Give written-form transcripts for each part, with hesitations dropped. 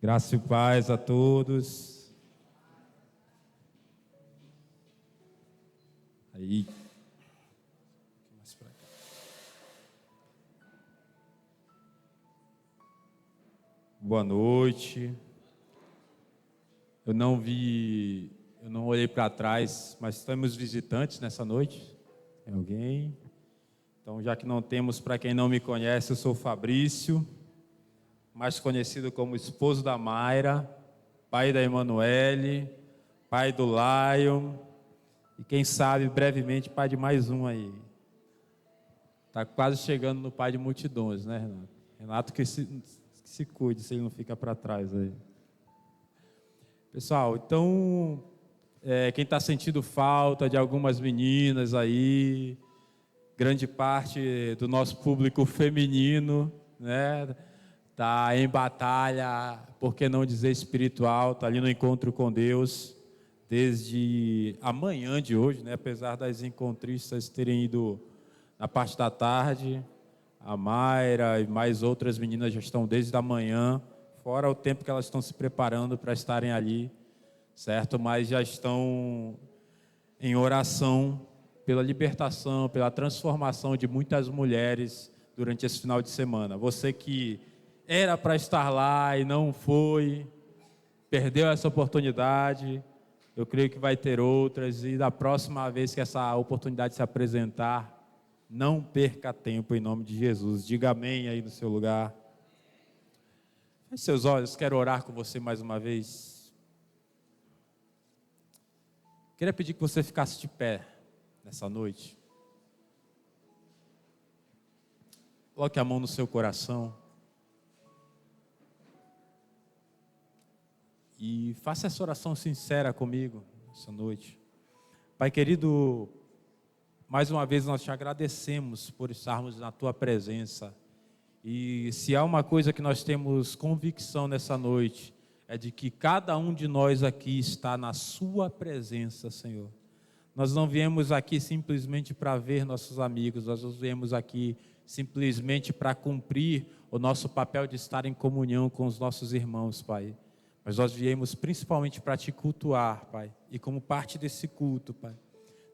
Graça e paz a todos. Aí. Boa noite. Eu não olhei para trás, mas temos visitantes nessa noite. Tem alguém? Então, já que não temos, para quem não me conhece, eu sou o Fabrício, mais conhecido como esposo da Mayra, pai da Emanuele, pai do Lion, e quem sabe, brevemente, pai de mais um aí. Está quase chegando no pai de multidões, né, Renato? Renato que se cuide, se ele não fica para trás aí. Pessoal, então, quem está sentindo falta de algumas meninas aí, grande parte do nosso público feminino, né, está em batalha, por que não dizer espiritual, está ali no encontro com Deus, desde amanhã de hoje, né, apesar das encontristas terem ido na parte da tarde, a Mayra e mais outras meninas já estão desde a manhã, fora o tempo que elas estão se preparando para estarem ali, certo? Mas já estão em oração pela libertação, pela transformação de muitas mulheres durante esse final de semana. Você que era para estar lá e não foi, perdeu essa oportunidade, eu creio que vai ter outras, e da próxima vez que essa oportunidade se apresentar, não perca tempo em nome de Jesus. Diga amém aí no seu lugar. Feche seus olhos, quero orar com você mais uma vez. Queria pedir que você ficasse de pé nessa noite. Coloque a mão no seu coração. E faça essa oração sincera comigo essa noite. Pai querido, mais uma vez nós te agradecemos por estarmos na tua presença. E se há uma coisa que nós temos convicção nessa noite, é de que cada um de nós aqui está na sua presença, Senhor. Nós não viemos aqui simplesmente para ver nossos amigos, nós viemos aqui simplesmente para cumprir o nosso papel de estar em comunhão com os nossos irmãos, Pai. Mas nós viemos principalmente para te cultuar, Pai. E como parte desse culto, Pai,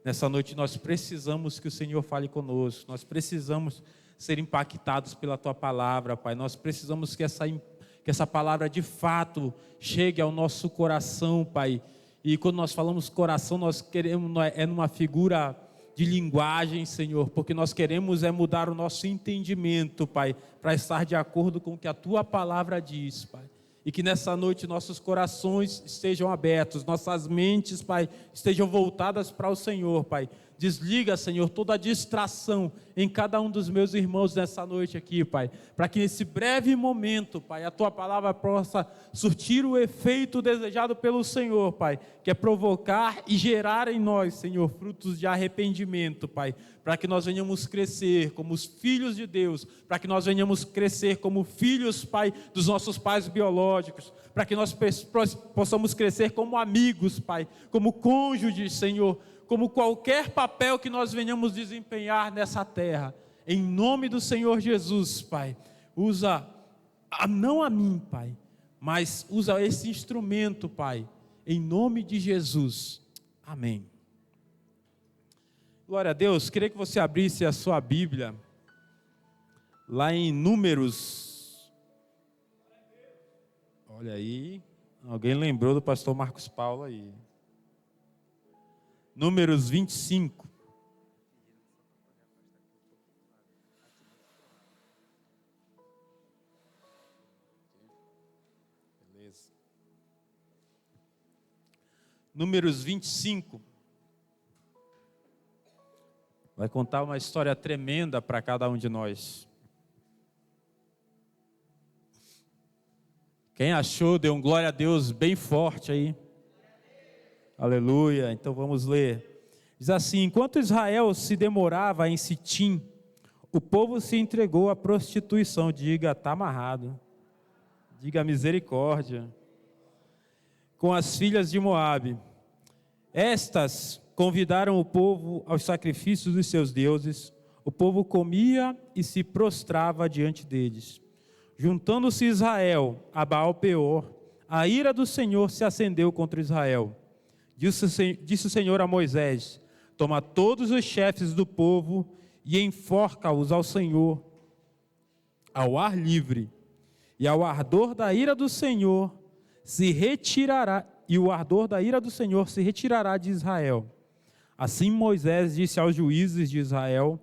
nessa noite nós precisamos que o Senhor fale conosco, nós precisamos ser impactados pela Tua palavra, Pai. Nós precisamos que essa palavra de fato chegue ao nosso coração, Pai. E quando nós falamos coração, nós queremos, numa figura de linguagem, Senhor, porque nós queremos mudar o nosso entendimento, Pai, para estar de acordo com o que a Tua palavra diz, Pai. E que nessa noite nossos corações estejam abertos, nossas mentes, Pai, estejam voltadas para o Senhor, Pai. Desliga, Senhor, toda a distração em cada um dos meus irmãos nessa noite aqui, Pai. Para que nesse breve momento, Pai, a Tua palavra possa surtir o efeito desejado pelo Senhor, Pai. Que é provocar e gerar em nós, Senhor, frutos de arrependimento, Pai. Para que nós venhamos crescer como os filhos de Deus. Para que nós venhamos crescer como filhos, Pai, dos nossos pais biológicos. Para que nós possamos crescer como amigos, Pai. Como cônjuges, Senhor. Como qualquer papel que nós venhamos desempenhar nessa terra, em nome do Senhor Jesus, Pai, usa, não a mim, Pai, mas usa esse instrumento, Pai, em nome de Jesus, amém. Glória a Deus. Queria que você abrisse a sua Bíblia, lá em Números, olha aí, alguém lembrou do pastor Marcos Paulo aí. Números 25. Beleza. Números 25. Vai contar uma história tremenda para cada um de nós. Quem achou, dê um glória a Deus bem forte aí. Aleluia, então vamos ler. Diz assim: enquanto Israel se demorava em Sitim, o povo se entregou à prostituição. Diga, está amarrado. Diga, misericórdia. Com as filhas de Moabe. Estas convidaram o povo aos sacrifícios dos seus deuses. O povo comia e se prostrava diante deles. Juntando-se Israel a Baal-Peor, a ira do Senhor se acendeu contra Israel. Disse o Senhor a Moisés: toma todos os chefes do povo e enforca-os ao Senhor, ao ar livre, e ao ardor da ira do Senhor se retirará, e o ardor da ira do Senhor se retirará de Israel. Assim Moisés disse aos juízes de Israel: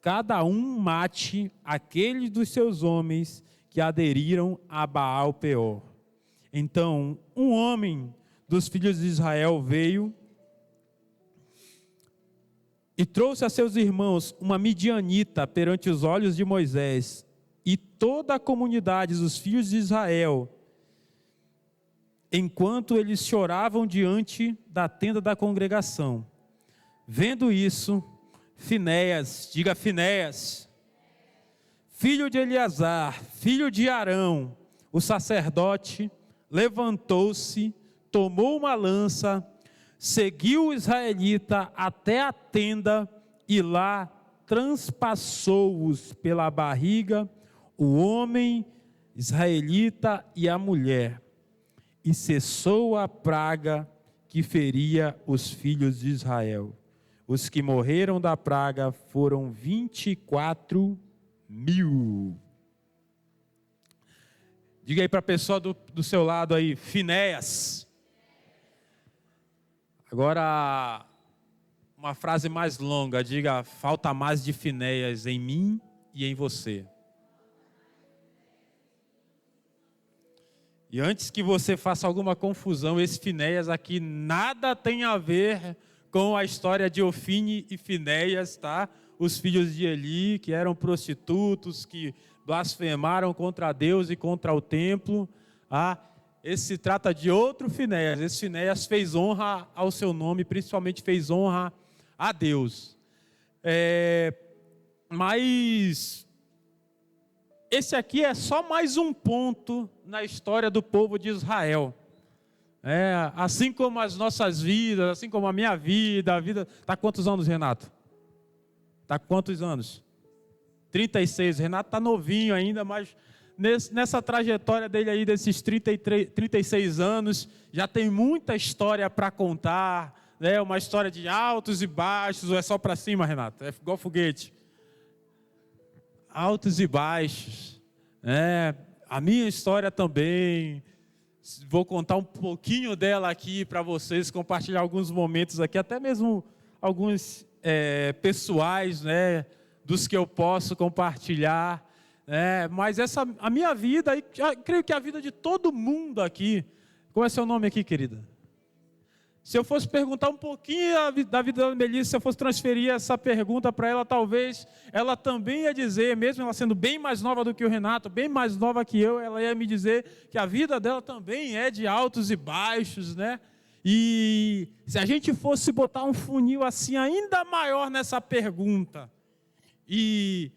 cada um mate aquele dos seus homens que aderiram a Baal-peor. Então um homem dos filhos de Israel veio e trouxe a seus irmãos uma midianita perante os olhos de Moisés, e toda a comunidade dos filhos de Israel, enquanto eles choravam diante da tenda da congregação. Vendo isso, Finéias, diga Finéias, filho de Eleazar, filho de Arão, o sacerdote, levantou-se, tomou uma lança, seguiu o israelita até a tenda e lá transpassou-os pela barriga, o homem israelita e a mulher, e cessou a praga que feria os filhos de Israel. Os que morreram da praga foram 24.000. Diga aí para a pessoa do seu lado aí, Finéias. Agora, uma frase mais longa, diga: falta mais de Finéias em mim e em você. E antes que você faça alguma confusão, esse Finéias aqui nada tem a ver com a história de Ofni e Finéias, tá? Os filhos de Eli, que eram prostitutos, que blasfemaram contra Deus e contra o templo. Esse se trata de outro Finéias. Esse Finéias fez honra ao seu nome, principalmente fez honra a Deus. Mas esse aqui é só mais um ponto na história do povo de Israel. Assim como as nossas vidas, assim como a minha vida, a vida... Está quantos anos, Renato? Está quantos anos? 36. Renato está novinho ainda, mas nessa trajetória dele aí, desses 36 anos, já tem muita história para contar, né? Uma história de altos e baixos, ou é só para cima, Renato? É igual foguete. Altos e baixos. A minha história também. Vou contar um pouquinho dela aqui para vocês, compartilhar alguns momentos aqui, até mesmo alguns pessoais, né, dos que eu posso compartilhar. Mas a minha vida, e creio que a vida de todo mundo aqui. Qual é seu nome aqui, querida? Se eu fosse perguntar um pouquinho da vida da Melissa, se eu fosse transferir essa pergunta para ela, talvez ela também ia dizer, mesmo ela sendo bem mais nova do que o Renato, bem mais nova que eu, ela ia me dizer que a vida dela também é de altos e baixos, né? E se a gente fosse botar um funil assim ainda maior nessa pergunta e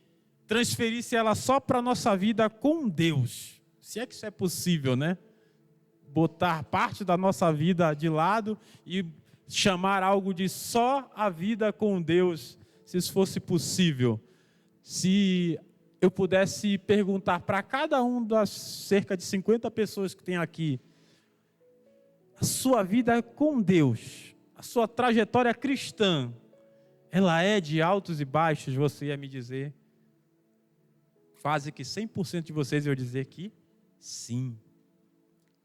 transferisse ela só para a nossa vida com Deus, se é que isso é possível, né? Botar parte da nossa vida de lado e chamar algo de só a vida com Deus, se isso fosse possível. Se eu pudesse perguntar para cada um das cerca de 50 pessoas que tem aqui, a sua vida com Deus, a sua trajetória cristã, ela é de altos e baixos, você ia me dizer, quase que 100% de vocês iam dizer que sim.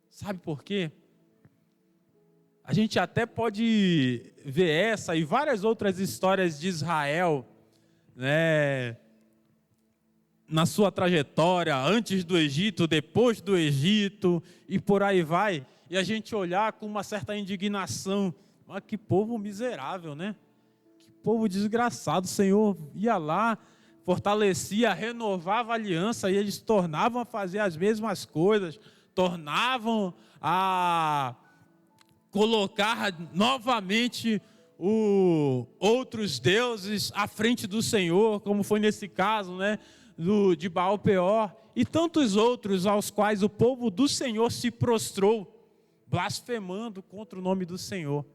Sabe por quê? A gente até pode ver essa e várias outras histórias de Israel, né, na sua trajetória, antes do Egito, depois do Egito, e por aí vai, e a gente olhar com uma certa indignação. Mas que povo miserável, né? Que povo desgraçado. O Senhor ia lá, fortalecia, renovava a aliança, e eles tornavam a fazer as mesmas coisas, tornavam a colocar novamente outros deuses à frente do Senhor, como foi nesse caso, né, de Baal-peor, e tantos outros aos quais o povo do Senhor se prostrou, blasfemando contra o nome do Senhor.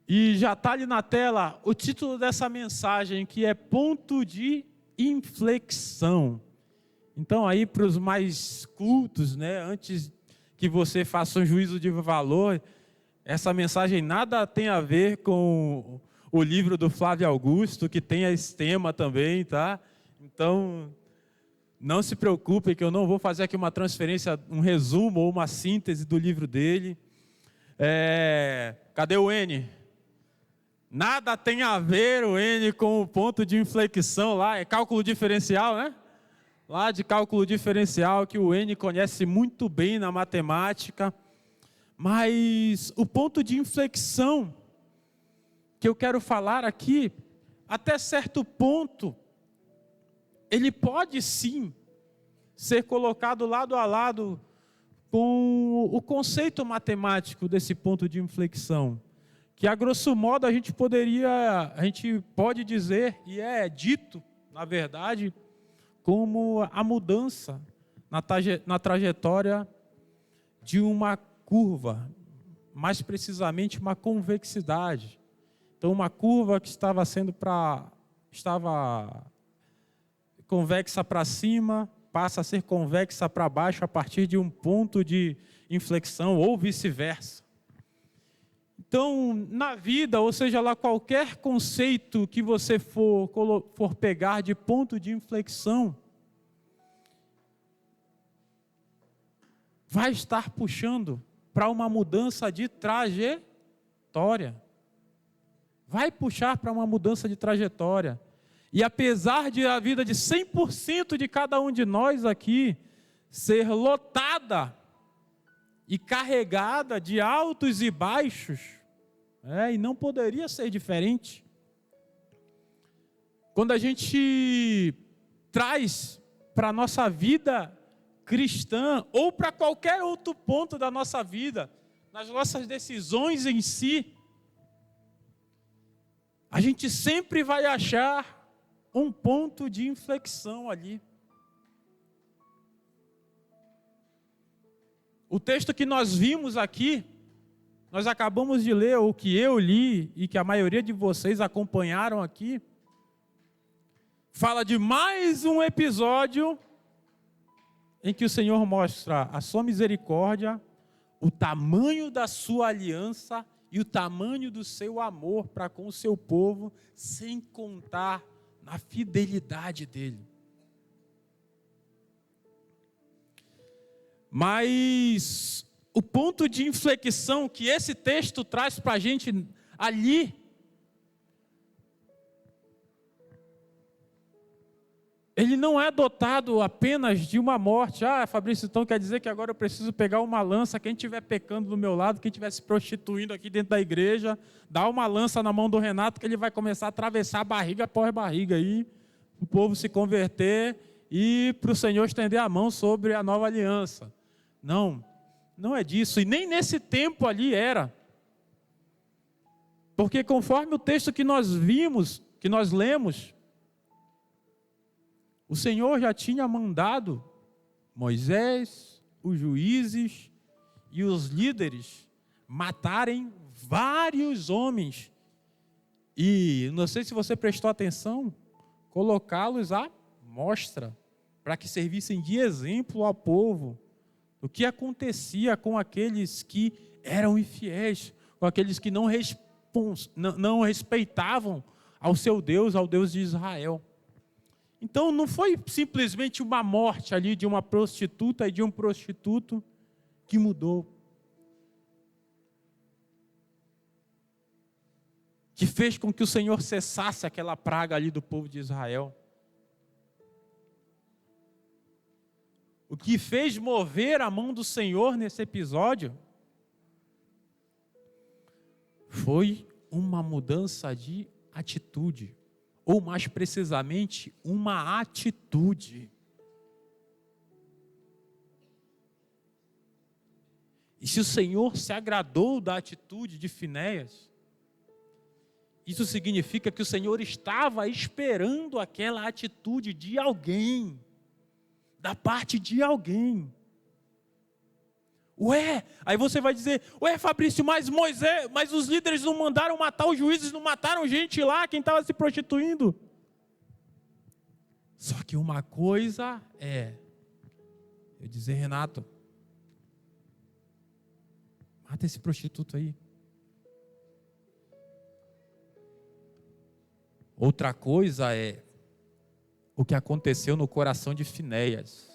E já está ali na tela o título dessa mensagem, que é ponto de inflexão. Então, aí para os mais cultos, né, antes que você faça um juízo de valor, essa mensagem nada tem a ver com o livro do Flávio Augusto, que tem esse tema também, tá? Então, não se preocupe que eu não vou fazer aqui uma transferência, um resumo ou uma síntese do livro dele. Cadê o N? Nada tem a ver o N com o ponto de inflexão lá, é cálculo diferencial, né? Lá de cálculo diferencial, que o N conhece muito bem na matemática. Mas o ponto de inflexão que eu quero falar aqui, até certo ponto, ele pode sim ser colocado lado a lado com o conceito matemático desse ponto de inflexão, que a grosso modo a gente pode dizer, e é dito, na verdade, como a mudança na trajetória de uma curva, mais precisamente uma convexidade. Então, uma curva que estava convexa para cima, passa a ser convexa para baixo a partir de um ponto de inflexão, ou vice-versa. Então, na vida, ou seja lá, qualquer conceito que você for pegar de ponto de inflexão, vai estar puxando para uma mudança de trajetória. Vai puxar para uma mudança de trajetória. E apesar de a vida de 100% de cada um de nós aqui ser lotada e carregada de altos e baixos, e não poderia ser diferente. Quando a gente traz para a nossa vida cristã, ou para qualquer outro ponto da nossa vida, nas nossas decisões em si, a gente sempre vai achar um ponto de inflexão ali. O texto que nós vimos aqui, nós acabamos de ler, ou que eu li, e que a maioria de vocês acompanharam aqui, fala de mais um episódio em que o Senhor mostra a sua misericórdia, o tamanho da sua aliança e o tamanho do seu amor para com o seu povo, sem contar na fidelidade dele. Mas o ponto de inflexão que esse texto traz para a gente ali, ele não é dotado apenas de uma morte. Fabrício, então quer dizer que agora eu preciso pegar uma lança, quem estiver pecando do meu lado, quem estiver se prostituindo aqui dentro da igreja, dá uma lança na mão do Renato que ele vai começar a atravessar barriga após barriga aí, o povo se converter e para o Senhor estender a mão sobre a nova aliança. Não, não é disso, e nem nesse tempo ali era. Porque conforme o texto que nós vimos, que nós lemos, o Senhor já tinha mandado Moisés, os juízes e os líderes matarem vários homens. E não sei se você prestou atenção, colocá-los à mostra, para que servissem de exemplo ao povo do que acontecia com aqueles que eram infiéis, com aqueles que não respeitavam ao seu Deus, ao Deus de Israel. Então não foi simplesmente uma morte ali de uma prostituta e de um prostituto que mudou, que fez com que o Senhor cessasse aquela praga ali do povo de Israel. O que fez mover a mão do Senhor nesse episódio foi uma mudança de atitude. Ou mais precisamente, uma atitude. E se o Senhor se agradou da atitude de Finéias, isso significa que o Senhor estava esperando aquela atitude de alguém, da parte de alguém. Aí você vai dizer, Fabrício, mas os líderes não mandaram matar os juízes, não mataram gente lá, quem estava se prostituindo. Só que uma coisa é Eu dizer, Renato, mata esse prostituto aí. Outra coisa é o que aconteceu no coração de Finéias.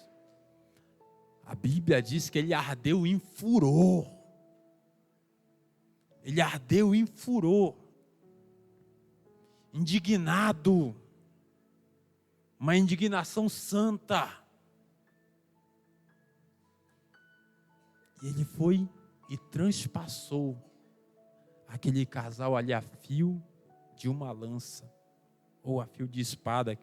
A Bíblia diz que ele ardeu em furor. Ele ardeu em furor. Indignado. Uma indignação santa. E ele foi e transpassou aquele casal ali a fio de uma lança. Ou a fio de espada.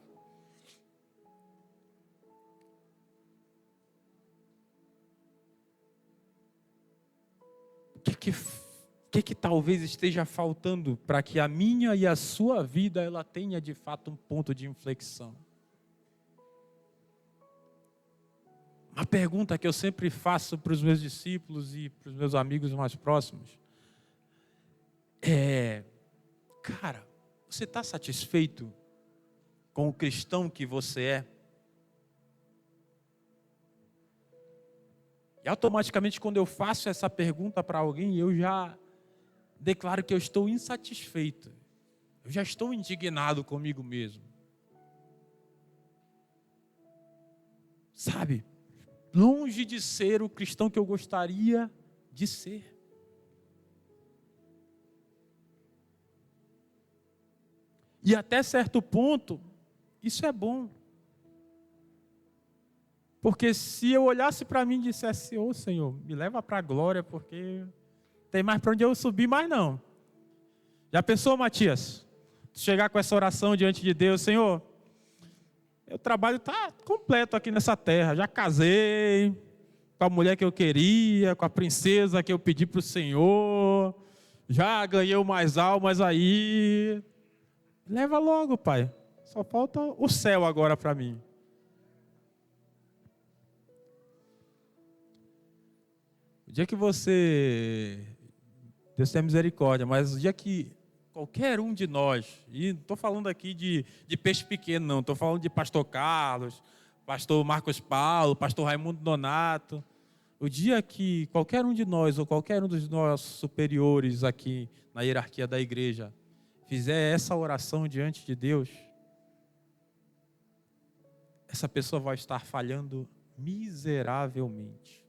O que talvez esteja faltando para que a minha e a sua vida ela tenha de fato um ponto de inflexão? Uma pergunta que eu sempre faço para os meus discípulos e para os meus amigos mais próximos é: cara, você está satisfeito com o cristão que você é? E automaticamente, quando eu faço essa pergunta para alguém, eu já declaro que eu estou insatisfeito. Eu já estou indignado comigo mesmo. Sabe? Longe de ser o cristão que eu gostaria de ser. E até certo ponto, isso é bom. Porque se eu olhasse para mim e dissesse, ô Senhor, me leva para a glória, porque não tem mais para onde eu subir mais não. Já pensou, Matias? Chegar com essa oração diante de Deus, Senhor, meu trabalho está completo aqui nessa terra. Já casei com a mulher que eu queria, com a princesa que eu pedi para o Senhor. Já ganhei umas almas aí. Leva logo, Pai. Só falta o céu agora para mim. O dia que você, Deus tenha misericórdia, mas o dia que qualquer um de nós, e não estou falando aqui de peixe pequeno não, estou falando de pastor Carlos, pastor Marcos Paulo, pastor Raimundo Donato, o dia que qualquer um de nós, ou qualquer um dos nossos superiores aqui na hierarquia da igreja, fizer essa oração diante de Deus, essa pessoa vai estar falhando miseravelmente.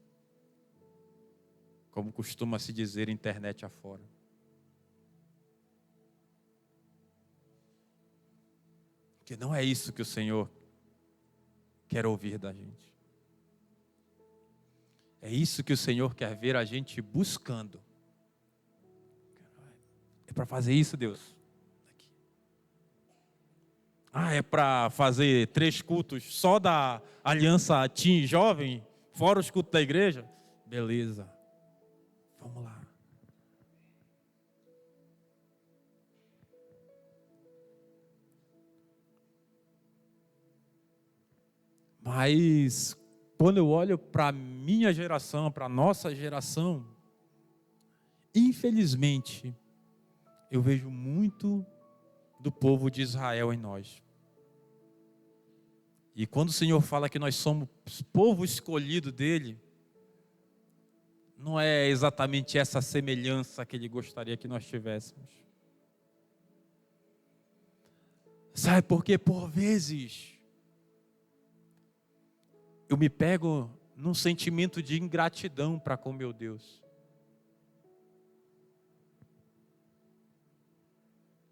Como costuma se dizer internet afora. Porque não é isso que o Senhor quer ouvir da gente. É isso que o Senhor quer ver a gente buscando. É para fazer isso, Deus? Aqui. É para fazer 3 cultos só da Aliança Teen Jovem, fora os cultos da igreja? Beleza. Vamos lá. Mas quando eu olho para a minha geração, para a nossa geração, infelizmente, eu vejo muito do povo de Israel em nós. E quando o Senhor fala que nós somos povo escolhido dele, não é exatamente essa semelhança que ele gostaria que nós tivéssemos. Sabe por quê? Por vezes eu me pego num sentimento de ingratidão para com meu Deus.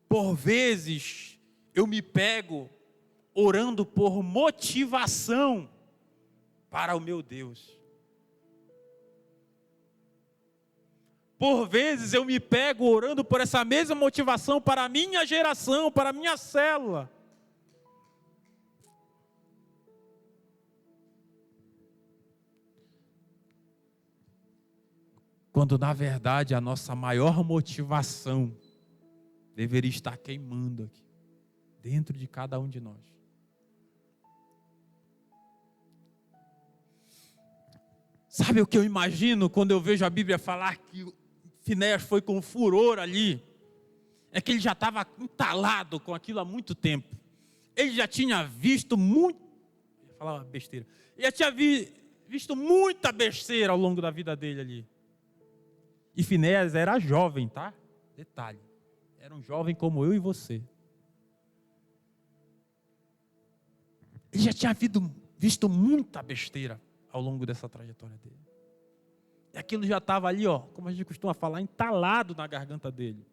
Por vezes eu me pego orando por motivação para o meu Deus. Por vezes eu me pego orando por essa mesma motivação para a minha geração, para a minha célula. Quando na verdade a nossa maior motivação deveria estar queimando aqui, dentro de cada um de nós. Sabe o que eu imagino quando eu vejo a Bíblia falar que Finéias foi com furor ali? É que ele já estava entalado com aquilo há muito tempo. Ele já tinha visto muito... Eu ia falar uma besteira. Ele já tinha visto muita besteira ao longo da vida dele ali. E Finéias era jovem, tá? Detalhe. Era um jovem como eu e você. Ele já tinha visto muita besteira ao longo dessa trajetória dele. E aquilo já estava ali, ó, como a gente costuma falar, entalado na garganta dele.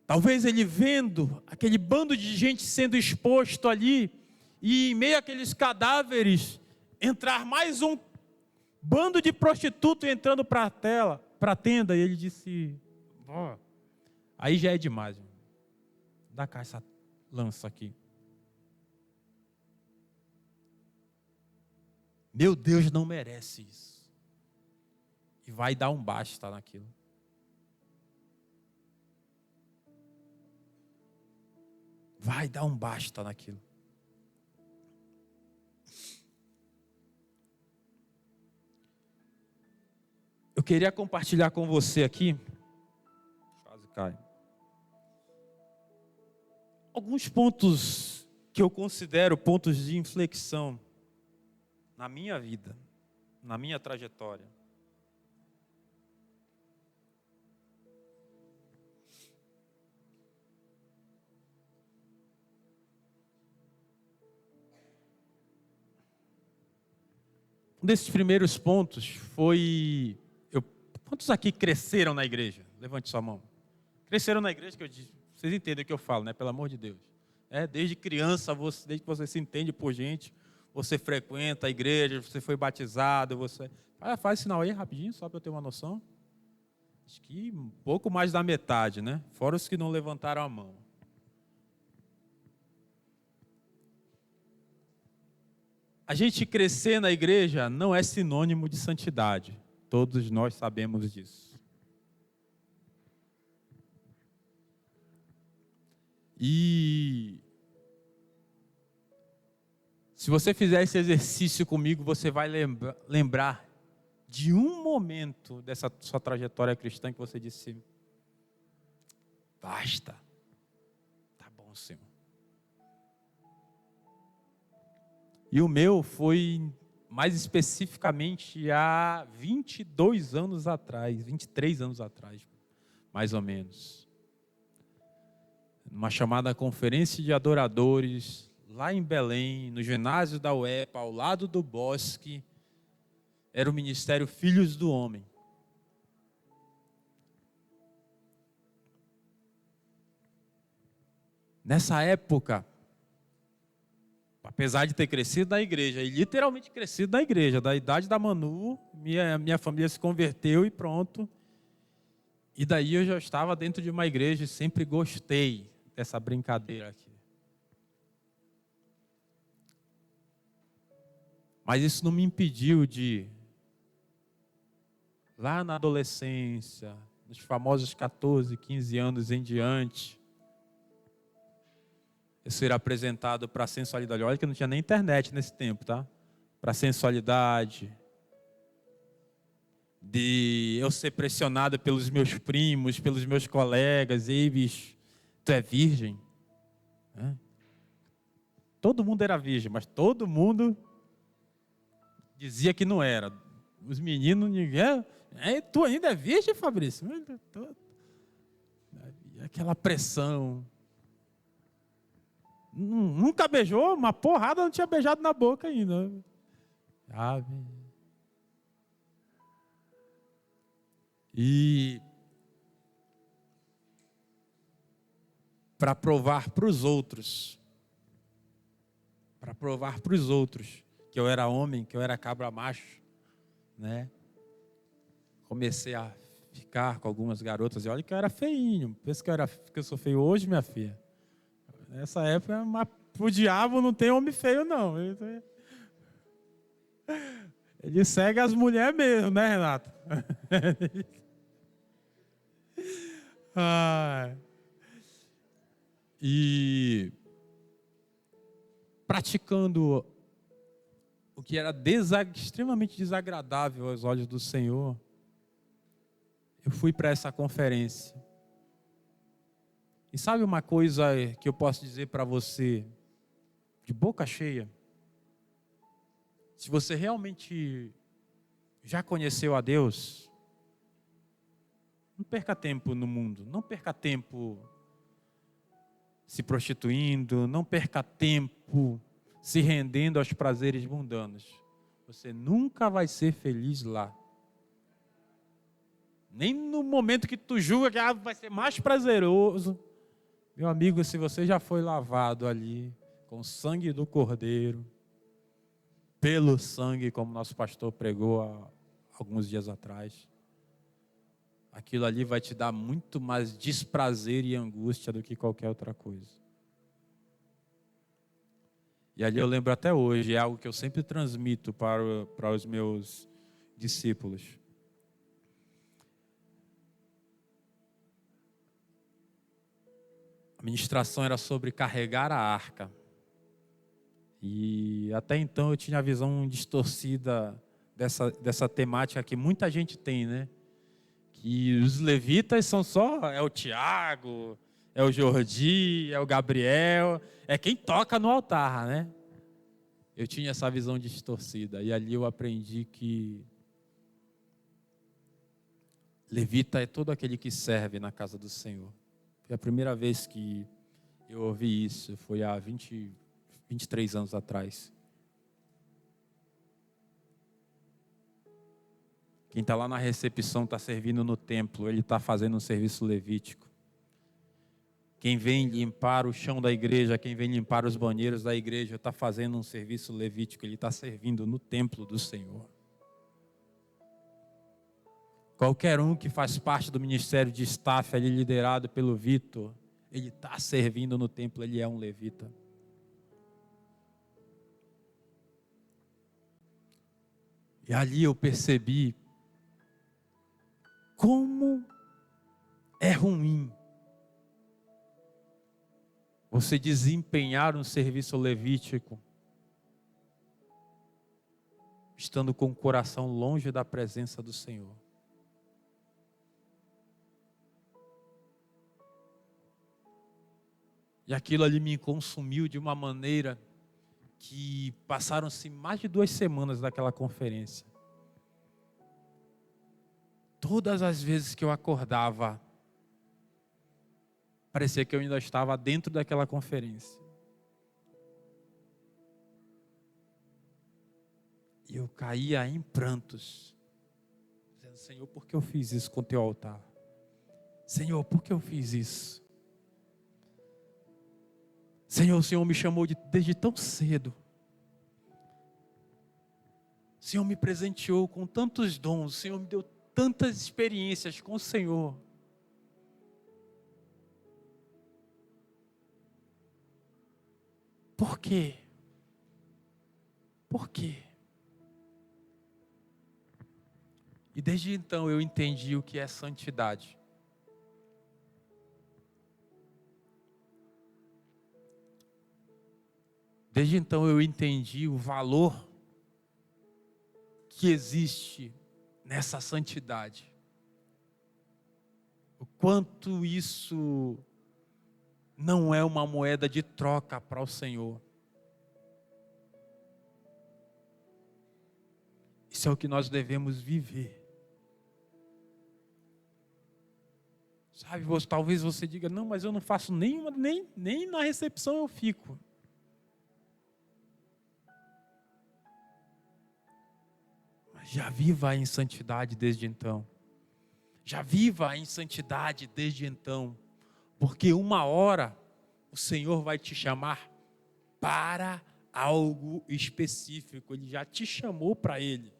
Talvez ele vendo aquele bando de gente sendo exposto ali, e em meio àqueles cadáveres, entrar mais um bando de prostitutos entrando para a tenda, e ele disse, ó, aí já é demais, irmão. Dá cá essa lança aqui. Meu Deus não merece isso. E vai dar um basta naquilo. Vai dar um basta naquilo. Eu queria compartilhar com você aqui, quase cai, alguns pontos que eu considero pontos de inflexão na minha vida, na minha trajetória. Um desses primeiros pontos foi... Quantos aqui cresceram na igreja? Levante sua mão. Cresceram na igreja, que eu disse, vocês entendem o que eu falo, né? Pelo amor de Deus. Desde criança, desde que você se entende por gente, você frequenta a igreja, você foi batizado, você... Faz sinal aí rapidinho, só para eu ter uma noção. Acho que um pouco mais da metade, né? Fora os que não levantaram a mão. A gente crescer na igreja não é sinônimo de santidade. Todos nós sabemos disso. E se você fizer esse exercício comigo, você vai lembrar de um momento dessa sua trajetória cristã que você disse, basta, tá bom, Senhor. E o meu foi, mais especificamente, há 22 anos atrás, 23 anos atrás, mais ou menos. Numa chamada conferência de adoradores, lá em Belém, no ginásio da UEPA, ao lado do bosque, era o ministério Filhos do Homem. Nessa época, apesar de ter crescido na igreja, e literalmente crescido na igreja, da idade da Manu, minha família se converteu e pronto. E daí eu já estava dentro de uma igreja e sempre gostei dessa brincadeira aqui. Mas isso não me impediu de, lá na adolescência, nos famosos 14, 15 anos em diante, eu ser apresentado para a sensualidade. Olha que não tinha nem internet nesse tempo, tá? Para a sensualidade. De eu ser pressionado pelos meus primos, pelos meus colegas. Ei, bicho, tu é virgem? Todo mundo era virgem, mas todo mundo dizia que não era. Os meninos, ninguém... tu ainda é virgem, Fabrício? Aquela pressão... Nunca beijou? Uma porrada não tinha beijado na boca ainda. E para provar para os outros, que eu era homem, que eu era cabra macho, né? Comecei a ficar com algumas garotas, e olha que eu era feinho. Pensa que eu sou feio hoje, minha filha? Nessa época, pro diabo não tem homem feio, não. Ele segue as mulheres mesmo, né, Renato? E praticando o que era extremamente desagradável aos olhos do Senhor, eu fui para essa conferência. E sabe uma coisa que eu posso dizer para você? de boca cheia. Se você realmente já conheceu a Deus, não perca tempo no mundo, não perca tempo se prostituindo, não perca tempo se rendendo aos prazeres mundanos. Você nunca vai ser feliz lá. Nem no momento que tu julga que vai ser mais prazeroso. Meu amigo, se você já foi lavado ali com o sangue do Cordeiro, pelo sangue, como nosso pastor pregou há alguns dias atrás, aquilo ali vai te dar muito mais desprazer e angústia do que qualquer outra coisa. E ali eu lembro até hoje, é algo que eu sempre transmito para os meus discípulos. A ministração era sobre carregar a arca. E até então eu tinha a visão distorcida dessa temática que muita gente tem, né? Que os levitas são é o Tiago, é o Jordi, é o Gabriel, é quem toca no altar, né? Eu tinha essa visão distorcida e ali eu aprendi que levita é todo aquele que serve na casa do Senhor. Foi a primeira vez que eu ouvi isso, foi há 23 anos atrás. Quem está lá na recepção está servindo no templo, ele está fazendo um serviço levítico. Quem vem limpar o chão da igreja, quem vem limpar os banheiros da igreja, está fazendo um serviço levítico, ele está servindo no templo do Senhor. Qualquer um que faz parte do ministério de staff ali liderado pelo Vitor, ele está servindo no templo, ele é um levita. E ali eu percebi como é ruim você desempenhar um serviço levítico estando com o coração longe da presença do Senhor. E aquilo ali me consumiu de uma maneira que passaram-se mais de 2 semanas daquela conferência. Todas as vezes que eu acordava, parecia que eu ainda estava dentro daquela conferência. E eu caía em prantos, dizendo: Senhor, por que eu fiz isso com o teu altar? Senhor, por que eu fiz isso? Senhor, o Senhor me chamou desde tão cedo. O Senhor me presenteou com tantos dons. O Senhor me deu tantas experiências com o Senhor. Por quê? Por quê? E desde então eu entendi o que é santidade. Desde então eu entendi o valor que existe nessa santidade. O quanto isso não é uma moeda de troca para o Senhor. Isso é o que nós devemos viver. Sabe, talvez você diga: não, mas eu não faço nenhuma, nem na recepção eu fico. Mas já viva em santidade desde então. Já viva em santidade desde então. Porque uma hora o Senhor vai te chamar para algo específico. Ele já te chamou para Ele.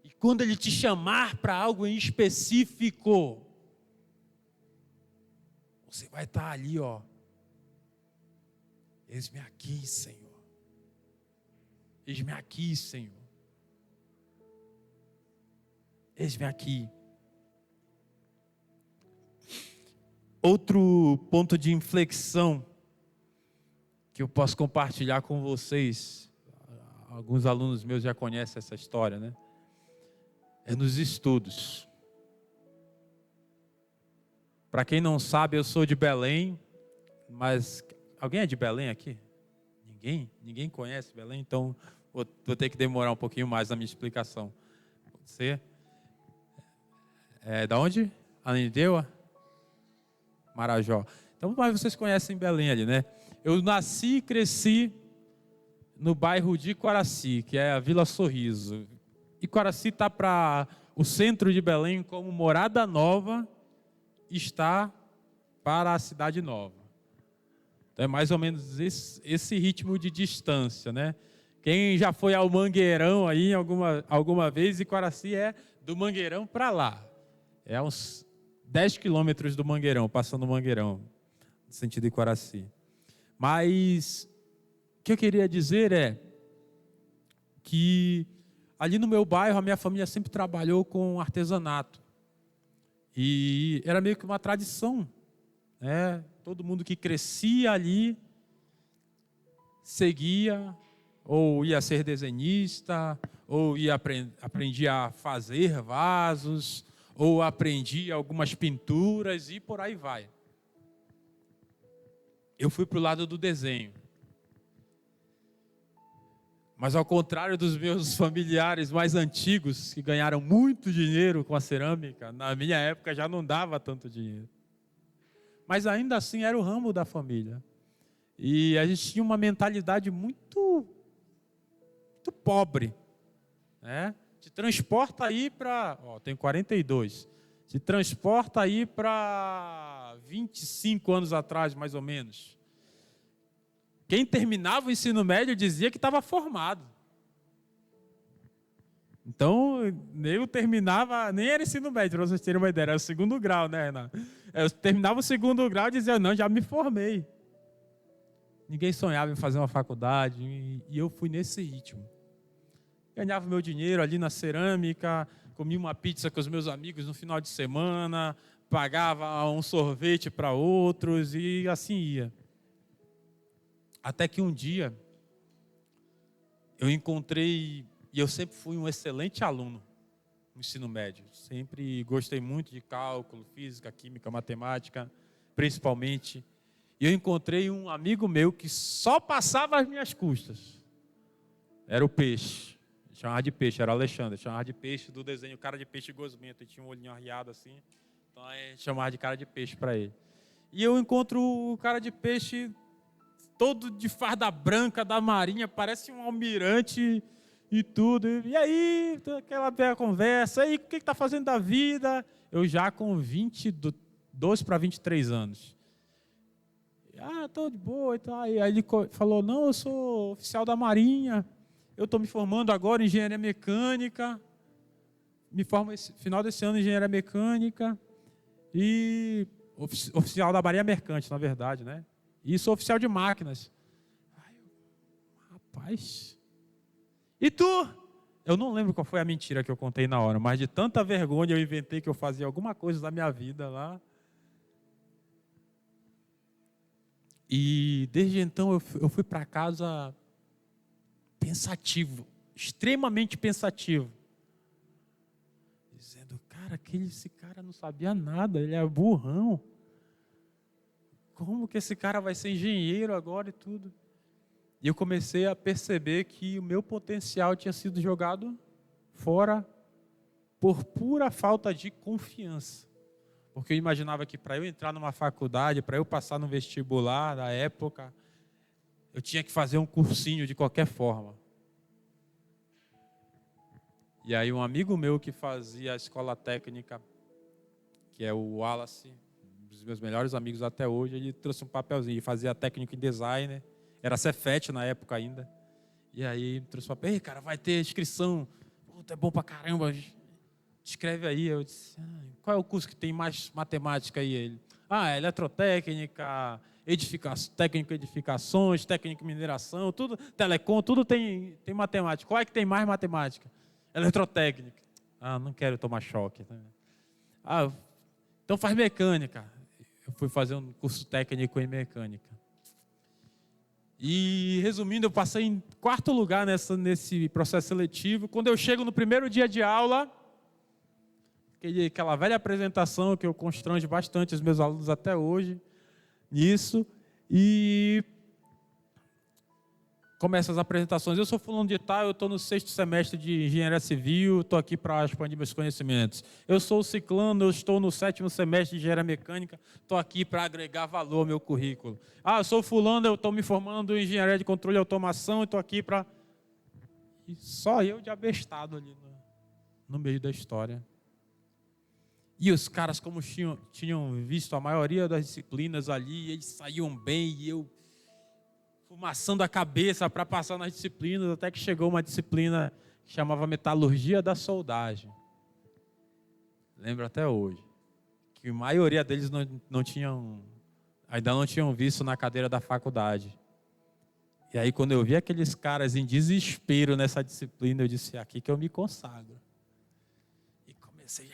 E quando Ele te chamar para algo em específico, você vai estar ali, ó. Eis-me aqui, Senhor. Eis-me aqui, Senhor. Eis-me aqui. Outro ponto de inflexão que eu posso compartilhar com vocês, alguns alunos meus já conhecem essa história, né? É nos estudos. Para quem não sabe, eu sou de Belém, mas Alguém é de Belém aqui? Ninguém? Ninguém conhece Belém? Então, vou ter que demorar um pouquinho mais na minha explicação. Você? É da onde? Ananindeua? Marajó. Então, mas vocês conhecem Belém ali, né? Eu nasci e cresci no bairro de Quaraci, que é a Vila Sorriso. E Quaraci está para o centro de Belém como morada nova, está para a cidade nova. Então é mais ou menos esse ritmo de distância, né? Quem já foi ao Mangueirão aí alguma vez, e Quaraci é do Mangueirão para lá. É uns 10 quilômetros do Mangueirão, passando o Mangueirão, no sentido de Quaraci. Mas o que eu queria dizer é que ali no meu bairro a minha família sempre trabalhou com artesanato. E era meio que uma tradição, né? Todo mundo que crescia ali seguia, ou ia ser desenhista, ou aprendia a fazer vasos, ou aprendia algumas pinturas e por aí vai. Eu fui para o lado do desenho. Mas ao contrário dos meus familiares mais antigos, que ganharam muito dinheiro com a cerâmica, na minha época já não dava tanto dinheiro. Mas ainda assim era o ramo da família. E a gente tinha uma mentalidade muito pobre, né? Te transporta aí para... tenho 42. Te transporta aí para 25 anos atrás, mais ou menos. Quem terminava o ensino médio dizia que estava formado. Então, eu terminava, nem era ensino médio, para vocês terem uma ideia, era o segundo grau, né, Renato? Eu terminava o segundo grau e dizia, não, já me formei. Ninguém sonhava em fazer uma faculdade, e eu fui nesse ritmo. Ganhava meu dinheiro ali na cerâmica, comia uma pizza com os meus amigos no final de semana, pagava um sorvete para outros e assim ia. Até que um dia eu encontrei, e eu sempre fui um excelente aluno no ensino médio. Sempre gostei muito de cálculo, física, química, matemática, principalmente. E eu encontrei um amigo meu que só passava as minhas custas. Era o peixe. Chamava de peixe, era o Alexandre. Chamava de peixe do desenho, cara de peixe gosmento. Ele tinha um olhinho arriado assim. Então a gente chamava de cara de peixe para ele. E eu encontro o cara de peixe todo de farda branca da marinha, parece um almirante e tudo. E aí, aquela bela conversa. E aí, o que está fazendo da vida? Eu já com 22 para 23 anos. Estou de boa e tal. Aí ele falou, não, eu sou oficial da Marinha. Eu estou me formando agora em engenharia mecânica. Me formo final desse ano em engenharia mecânica. E oficial da Marinha Mercante, na verdade, né? E sou oficial de máquinas. Rapaz. E tu? Eu não lembro qual foi a mentira que eu contei na hora, mas de tanta vergonha eu inventei que eu fazia alguma coisa da minha vida lá. E desde então eu fui para casa pensativo, extremamente pensativo. Dizendo, cara, esse cara não sabia nada, ele é burrão. Como que esse cara vai ser engenheiro agora e tudo? E eu comecei a perceber que o meu potencial tinha sido jogado fora por pura falta de confiança. Porque eu imaginava que para eu entrar numa faculdade, para eu passar no vestibular da época, eu tinha que fazer um cursinho de qualquer forma. E aí um amigo meu que fazia a escola técnica, que é o Wallace, dos meus melhores amigos até hoje, ele trouxe um papelzinho, ele fazia técnico em design, era Cefet na época ainda. E aí trouxe um papel, ei cara, vai ter inscrição, puta, é bom pra caramba, escreve aí. Eu disse, qual é o curso que tem mais matemática aí? Ele, eletrotécnica, técnica de edificações, técnica de mineração, tudo, telecom, tudo tem matemática. Qual é que tem mais matemática? Eletrotécnica. Não quero tomar choque. Então faz mecânica. Eu fui fazer um curso técnico em mecânica. E, resumindo, eu passei em 4º lugar nesse processo seletivo. Quando eu chego no primeiro dia de aula, aquela velha apresentação que eu constranjo bastante os meus alunos até hoje, nisso, E começa as apresentações. Eu sou fulano de tal, eu estou no 6º semestre de engenharia civil, estou aqui para expandir meus conhecimentos. Eu sou o ciclano, eu estou no 7º semestre de engenharia mecânica, estou aqui para agregar valor ao meu currículo. Eu sou fulano, eu estou me formando em engenharia de controle e automação, e estou aqui para... E só eu de abestado ali no meio da história. E os caras, como tinham visto a maioria das disciplinas ali, eles saíam bem, e eu fumaçando a cabeça para passar nas disciplinas, até que chegou uma disciplina que chamava Metalurgia da Soldagem. Lembro até hoje. Que a maioria deles ainda não tinham visto na cadeira da faculdade. E aí, quando eu vi aqueles caras em desespero nessa disciplina, eu disse, é aqui que eu me consagro. E comecei,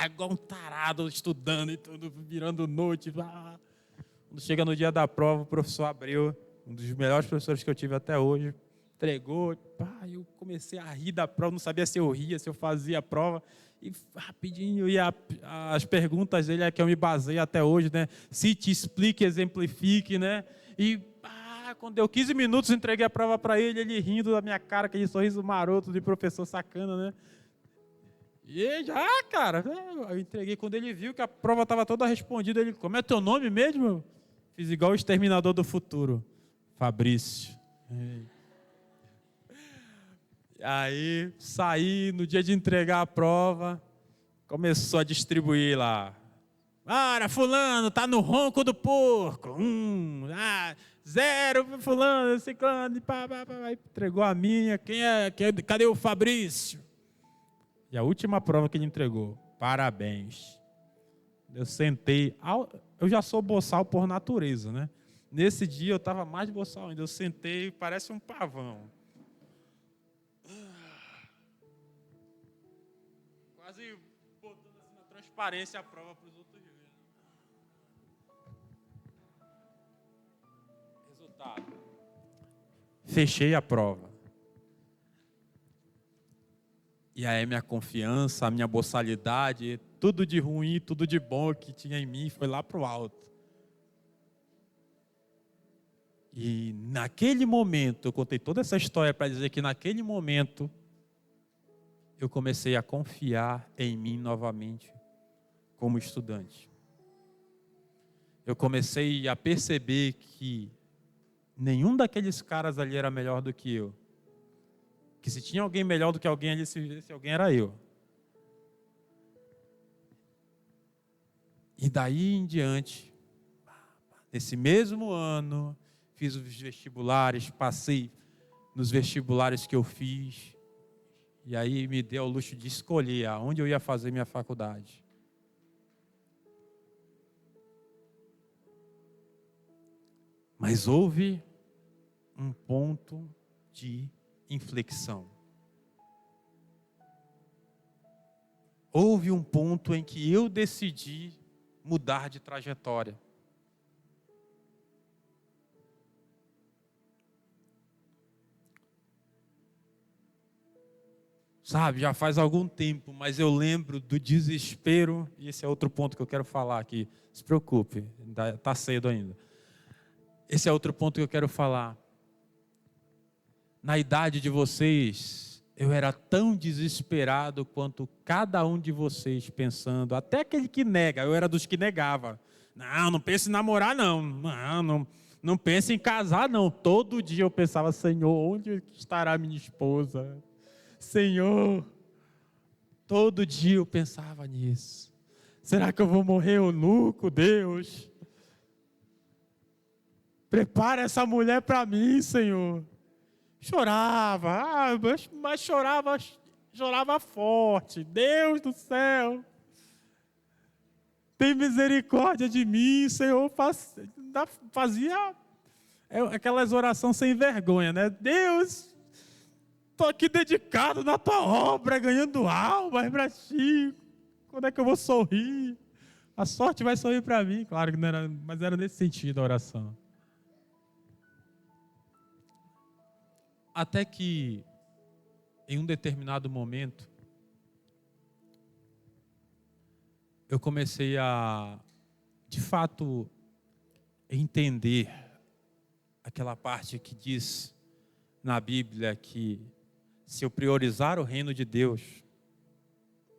igual um tarado, estudando e tudo, virando noite. Quando chega no dia da prova, o professor Abreu, um dos melhores professores que eu tive até hoje, entregou. Eu comecei a rir da prova, não sabia se eu ria, se eu fazia a prova. E rapidinho, as perguntas dele é que eu me baseio até hoje, né? Cite, explique, exemplifique, né? E quando deu 15 minutos, entreguei a prova para ele, ele rindo da minha cara, aquele sorriso maroto de professor sacana, né? E cara, eu entreguei. Quando ele viu que a prova estava toda respondida, ele, como é teu nome mesmo? Fiz igual o Exterminador do Futuro, Fabrício. Aí, saí, no dia de entregar a prova, começou a distribuir lá. Fulano, tá no ronco do porco. 0, fulano, ciclano, entregou a minha. Cadê o Fabrício? E a última prova que ele entregou, parabéns. Eu sentei, eu já sou boçal por natureza, né? Nesse dia eu estava mais boçal ainda, eu sentei, parece um pavão. Quase botando assim na transparência a prova para os outros verem. Resultado. Fechei a prova. E aí minha confiança, a minha boçalidade, tudo de ruim, tudo de bom que tinha em mim foi lá para o alto. E naquele momento, eu contei toda essa história para dizer que naquele momento eu comecei a confiar em mim novamente como estudante. Eu comecei a perceber que nenhum daqueles caras ali era melhor do que eu. Que se tinha alguém melhor do que alguém ali, esse alguém era eu. E daí em diante, nesse mesmo ano, fiz os vestibulares, passei nos vestibulares que eu fiz. E aí me deu o luxo de escolher aonde eu ia fazer minha faculdade. Mas houve um ponto de inflexão. Houve um ponto em que eu decidi mudar de trajetória. Sabe, já faz algum tempo, mas eu lembro do desespero, e esse é outro ponto que eu quero falar aqui. Se preocupe, está cedo ainda. Esse é outro ponto que eu quero falar. Na idade de vocês, eu era tão desesperado quanto cada um de vocês pensando, até aquele que nega, eu era dos que negava. Não pense em namorar não, não pense em casar não. Todo dia eu pensava, Senhor, onde estará minha esposa? Senhor, todo dia eu pensava nisso. Será que eu vou morrer eunuco, Deus? Prepara essa mulher para mim, Senhor. Chorava, mas chorava forte. Deus do céu, tem misericórdia de mim, Senhor. Fazia aquelas orações sem vergonha, né? Deus, estou aqui dedicado na tua obra, ganhando almas para ti. Quando é que eu vou sorrir? A sorte vai sorrir para mim. Claro que não era, mas era nesse sentido a oração. Até que, em um determinado momento, eu comecei a, de fato, entender aquela parte que diz na Bíblia que se eu priorizar o reino de Deus,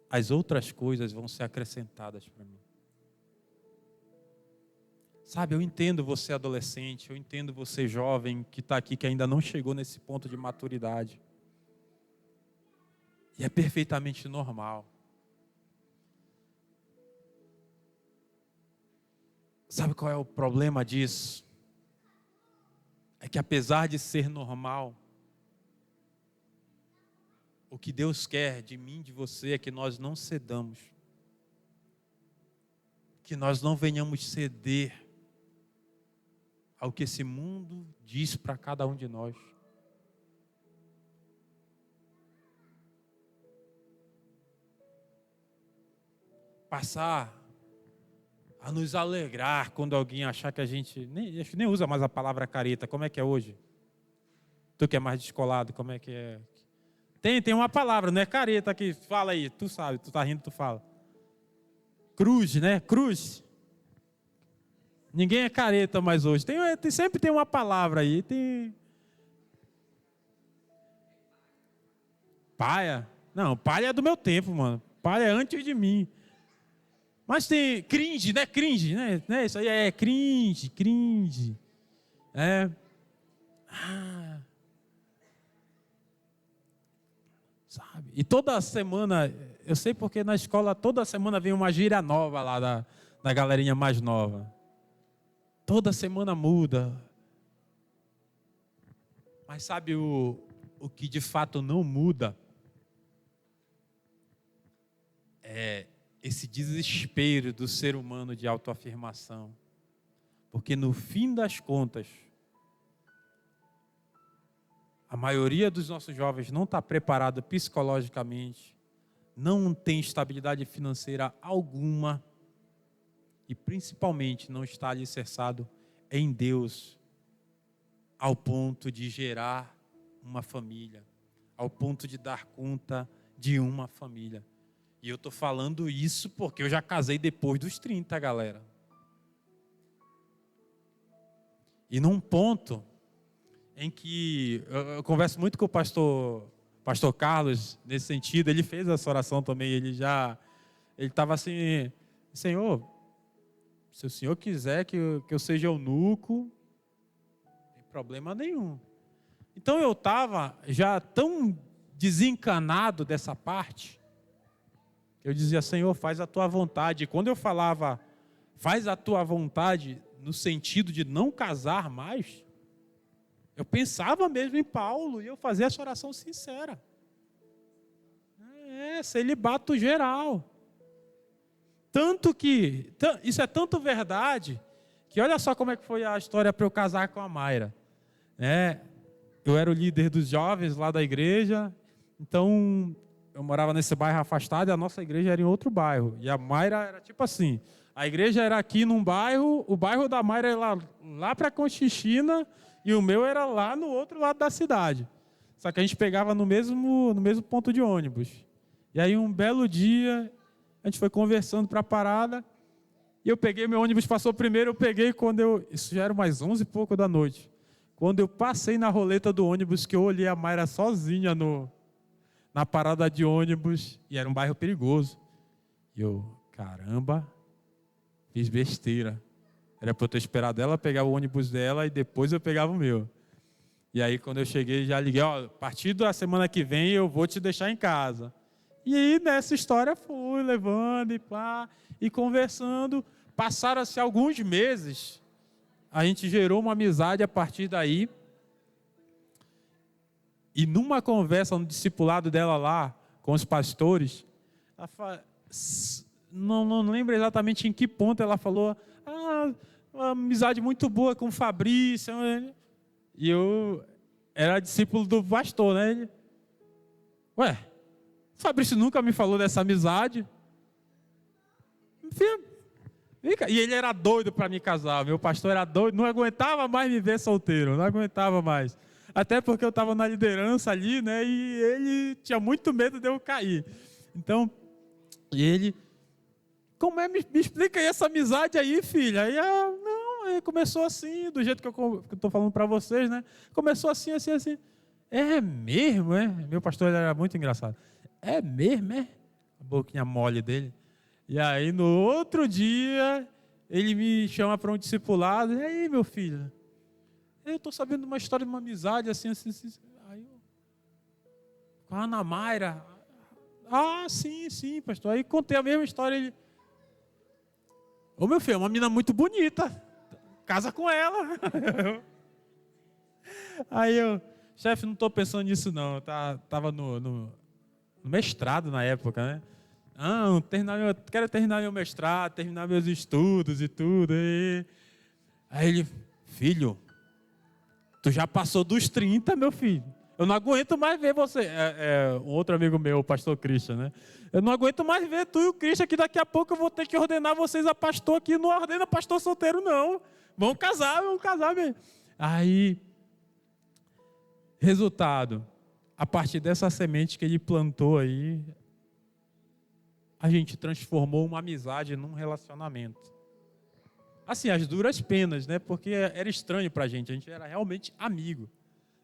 as outras coisas vão ser acrescentadas para mim. Sabe, eu entendo você adolescente, eu entendo você jovem que está aqui, que ainda não chegou nesse ponto de maturidade. E é perfeitamente normal. Sabe qual é o problema disso? É que apesar de ser normal, o que Deus quer de mim, de você, é que nós não cedamos. Que nós não venhamos ceder ao que esse mundo diz para cada um de nós. Passar a nos alegrar quando alguém achar que a gente nem usa mais a palavra careta. Como é que é hoje? Tu que é mais descolado, como é que é? Tem uma palavra, não é careta aqui. Fala aí, tu sabe, tu tá rindo, tu fala. Cruz, né? Cruz. Ninguém é careta mais hoje. Sempre tem uma palavra aí. Tem paia. Não, paia é do meu tempo, mano. Paia é antes de mim. Mas tem cringe, né? Cringe, né? Isso aí é cringe. É. Sabe? E toda semana, eu sei porque na escola toda semana vem uma gíria nova lá da galerinha mais nova. Toda semana muda. Mas sabe o que de fato não muda? É esse desespero do ser humano de autoafirmação. Porque no fim das contas, a maioria dos nossos jovens não está preparado psicologicamente, não tem estabilidade financeira alguma e principalmente não está alicerçado em Deus ao ponto de gerar uma família, ao ponto de dar conta de uma família. E eu estou falando isso porque eu já casei depois dos 30, galera. E num ponto em que eu converso muito com o pastor Carlos, nesse sentido, ele fez essa oração também, ele estava assim, Senhor, se o Senhor quiser que eu seja eunuco, não tem problema nenhum. Então eu estava já tão desencanado dessa parte, que eu dizia, Senhor, faz a tua vontade. E quando eu falava, faz a tua vontade, no sentido de não casar mais, eu pensava mesmo em Paulo e eu fazia essa oração sincera. Celibato geral. Tanto que, isso é tanto verdade, que olha só como é que foi a história para eu casar com a Mayra. Eu era o líder dos jovens lá da igreja, então eu morava nesse bairro afastado e a nossa igreja era em outro bairro. E a Mayra era tipo assim, a igreja era aqui num bairro, o bairro da Mayra era lá para Conchichina, e o meu era lá no outro lado da cidade. Só que a gente pegava no mesmo ponto de ônibus. E aí um belo dia, a gente foi conversando para a parada, e eu peguei, meu ônibus passou primeiro, isso já era mais 11 e pouco da noite. Quando eu passei na roleta do ônibus, que eu olhei a Mayra sozinha na parada de ônibus, e era um bairro perigoso. E eu, caramba, fiz besteira. Era para eu ter esperado ela pegar o ônibus dela e depois eu pegava o meu. E aí quando eu cheguei, já liguei, a partir da semana que vem eu vou te deixar em casa. E aí nessa história fui levando e conversando. Passaram-se alguns meses, a gente gerou uma amizade a partir daí. E numa conversa, no discipulado dela lá, com os pastores, ela não lembro exatamente em que ponto ela falou, uma amizade muito boa com o Fabrício. E eu era discípulo do pastor, né? O Fabrício nunca me falou dessa amizade. E ele era doido para me casar. Meu pastor era doido, não aguentava mais me ver solteiro, não aguentava mais. Até porque eu estava na liderança ali, né? E ele tinha muito medo de eu cair. Então, me explica aí essa amizade aí, filha. Aí, começou assim, do jeito que eu estou falando para vocês, né? Começou assim. É mesmo, é? Meu pastor era muito engraçado. É mesmo, é? A boquinha mole dele. E aí, no outro dia, ele me chama para um discipulado. E aí, meu filho? Eu estou sabendo uma história de uma amizade, assim. Aí eu, com a Ana Mayra. Sim, pastor. Aí contei a mesma história. Ele, meu filho, é uma menina muito bonita. Casa com ela. Aí eu, chefe, não estou pensando nisso não. Estava no mestrado na época, né? Quero terminar meu mestrado, terminar meus estudos e tudo. Aí ele, filho, tu já passou dos 30, meu filho. Eu não aguento mais ver você. Um outro amigo meu, o pastor Christian, né? Eu não aguento mais ver tu e o Christian, que daqui a pouco eu vou ter que ordenar vocês a pastor aqui. Não ordena pastor solteiro, não. Vamos casar mesmo. Aí, resultado, a partir dessa semente que ele plantou aí, a gente transformou uma amizade num relacionamento. Assim, as duras penas, né? Porque era estranho pra gente era realmente amigo,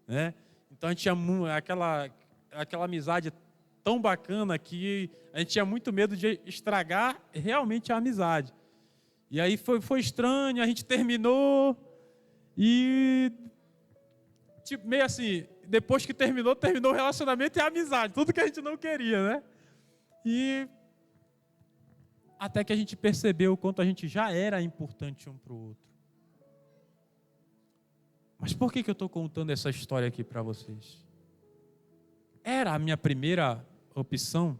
né? Então a gente tinha aquela amizade tão bacana que a gente tinha muito medo de estragar realmente a amizade. E aí foi estranho, a gente terminou e tipo, meio assim, depois que terminou o relacionamento e a amizade, tudo que a gente não queria, né? E até que a gente percebeu o quanto a gente já era importante um para o outro. Mas por que eu estou contando essa história aqui para vocês? Era a minha primeira opção?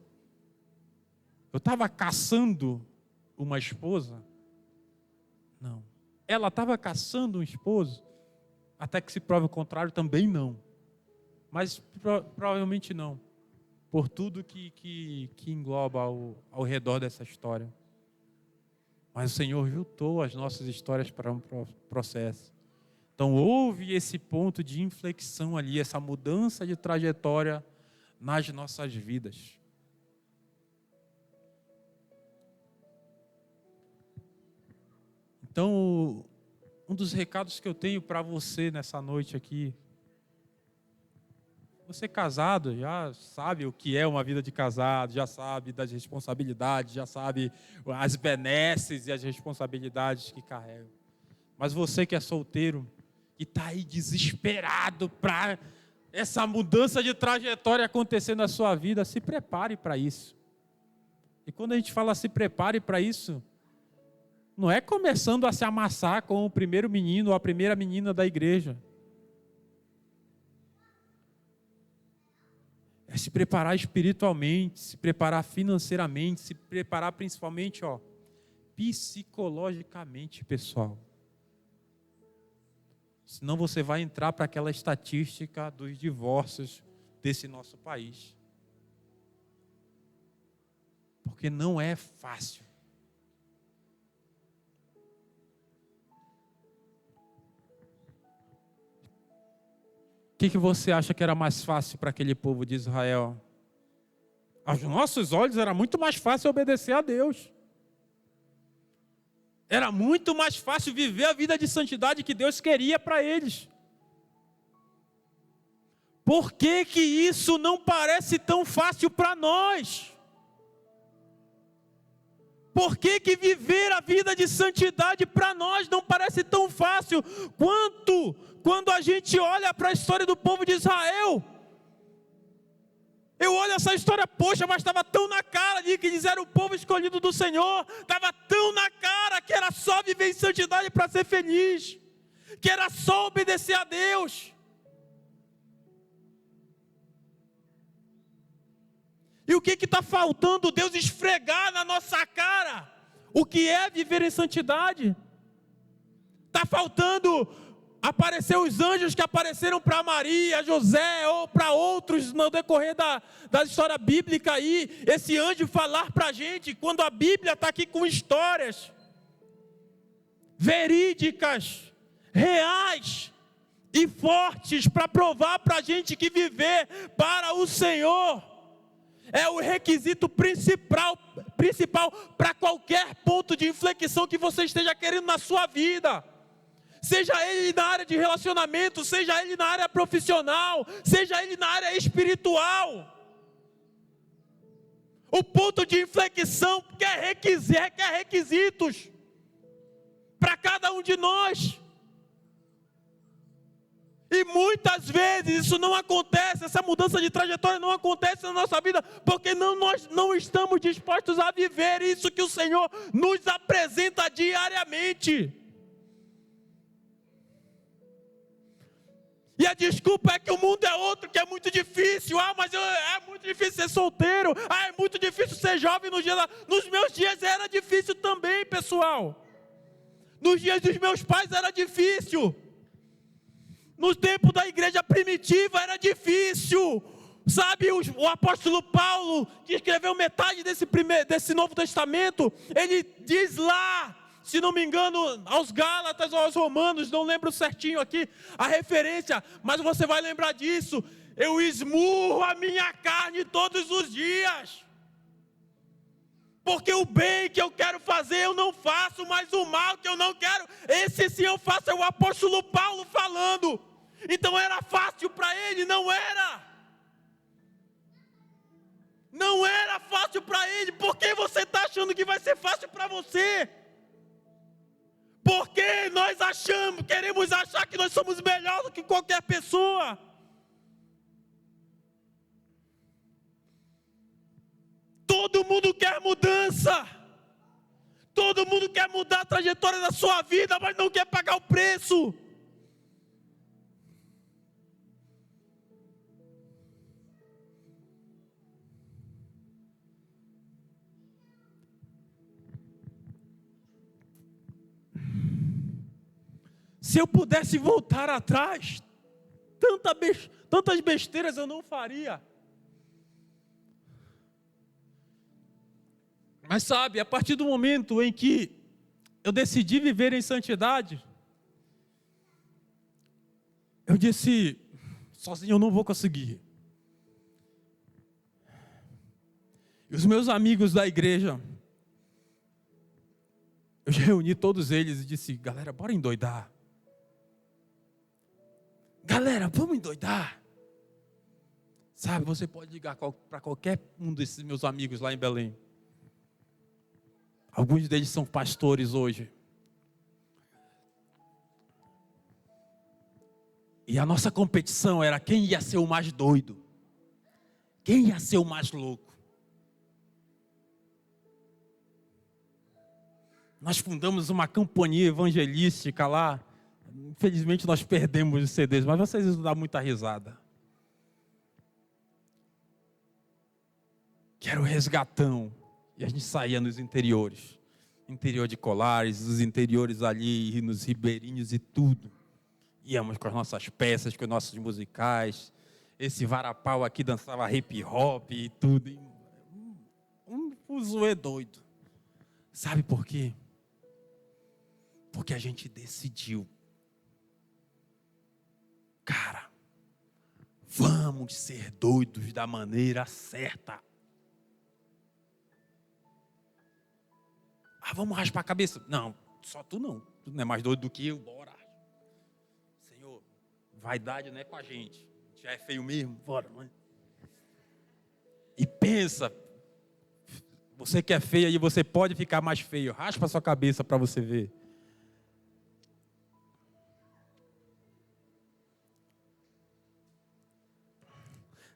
Eu estava caçando uma esposa? Não. Ela estava caçando um esposo? Até que se prove o contrário, também não. Mas provavelmente não. Por tudo que engloba ao redor dessa história. Mas o Senhor juntou as nossas histórias para um processo. Então houve esse ponto de inflexão ali, essa mudança de trajetória nas nossas vidas. Então, um dos recados que eu tenho para você nessa noite aqui, você casado já sabe o que é uma vida de casado, já sabe das responsabilidades, já sabe as benesses e as responsabilidades que carrega. Mas você que é solteiro, que está aí desesperado para essa mudança de trajetória acontecer na sua vida, se prepare para isso. E quando a gente fala se prepare para isso, não é começando a se amassar com o primeiro menino ou a primeira menina da igreja. É se preparar espiritualmente, se preparar financeiramente, se preparar principalmente, psicologicamente, pessoal. Senão você vai entrar para aquela estatística dos divórcios desse nosso país. Porque não é fácil. O que você acha que era mais fácil para aquele povo de Israel? Aos nossos olhos era muito mais fácil obedecer a Deus. Era muito mais fácil viver a vida de santidade que Deus queria para eles. Por que isso não parece tão fácil para nós? Por que viver a vida de santidade para nós não parece tão fácil quanto quando a gente olha para a história do povo de Israel? Eu olho essa história, poxa, mas estava tão na cara de que eles eram o povo escolhido do Senhor, estava tão na cara que era só viver em santidade para ser feliz, que era só obedecer a Deus. E o que está faltando Deus esfregar na nossa cara? O que é viver em santidade? Está faltando aparecer os anjos que apareceram para Maria, José ou para outros no decorrer da história bíblica aí. Esse anjo falar para a gente, quando a Bíblia está aqui com histórias verídicas, reais e fortes para provar para a gente que viver para o Senhor é o requisito principal para qualquer ponto de inflexão que você esteja querendo na sua vida. Seja ele na área de relacionamento, seja ele na área profissional, seja ele na área espiritual. O ponto de inflexão requer requisitos para cada um de nós. E muitas vezes isso não acontece, essa mudança de trajetória não acontece na nossa vida, porque nós não estamos dispostos a viver isso que o Senhor nos apresenta diariamente. E a desculpa é que o mundo é outro, que é muito difícil. Mas é muito difícil ser solteiro. É muito difícil ser jovem nos meus dias era difícil também, pessoal. Nos dias dos meus pais era difícil. No tempo da igreja primitiva era difícil. Sabe, o apóstolo Paulo, que escreveu metade desse Novo Testamento, ele diz lá, se não me engano, aos Gálatas ou aos Romanos, não lembro certinho aqui a referência, mas você vai lembrar disso. Eu esmurro a minha carne todos os dias, porque o bem que eu quero fazer eu não faço, mas o mal que eu não quero, esse sim eu faço. É o apóstolo Paulo falando. Então era fácil para ele? Não era. Não era fácil para ele. Por que você está achando que vai ser fácil para você? Porque nós queremos achar que nós somos melhores do que qualquer pessoa. Todo mundo quer mudança. Todo mundo quer mudar a trajetória da sua vida, mas não quer pagar o preço. Se eu pudesse voltar atrás, tantas besteiras eu não faria. Mas sabe, a partir do momento em que eu decidi viver em santidade, eu disse, sozinho eu não vou conseguir. E os meus amigos da igreja, eu reuni todos eles e disse, galera, bora endoidar. Galera, vamos endoidar. Sabe, você pode ligar para qualquer um desses meus amigos lá em Belém. Alguns deles são pastores hoje. E a nossa competição era quem ia ser o mais doido. Quem ia ser o mais louco. Nós fundamos uma companhia evangelística lá. Infelizmente nós perdemos os CDs, mas vocês vão dar muita risada. Que era o Resgatão. E a gente saía nos interiores. Interior de Colares, os interiores ali, nos ribeirinhos e tudo. Íamos com as nossas peças, com os nossos musicais. Esse varapau aqui dançava hip hop e tudo. Um fuzuê doido. Sabe por quê? Porque a gente decidiu. Cara, vamos ser doidos da maneira certa. Vamos raspar a cabeça. Não, só tu não. Tu não é mais doido do que eu, bora. Senhor, vaidade não é com a gente. Já é feio mesmo, bora, mãe. E pensa, você que é feio aí, você pode ficar mais feio. Raspa a sua cabeça para você ver.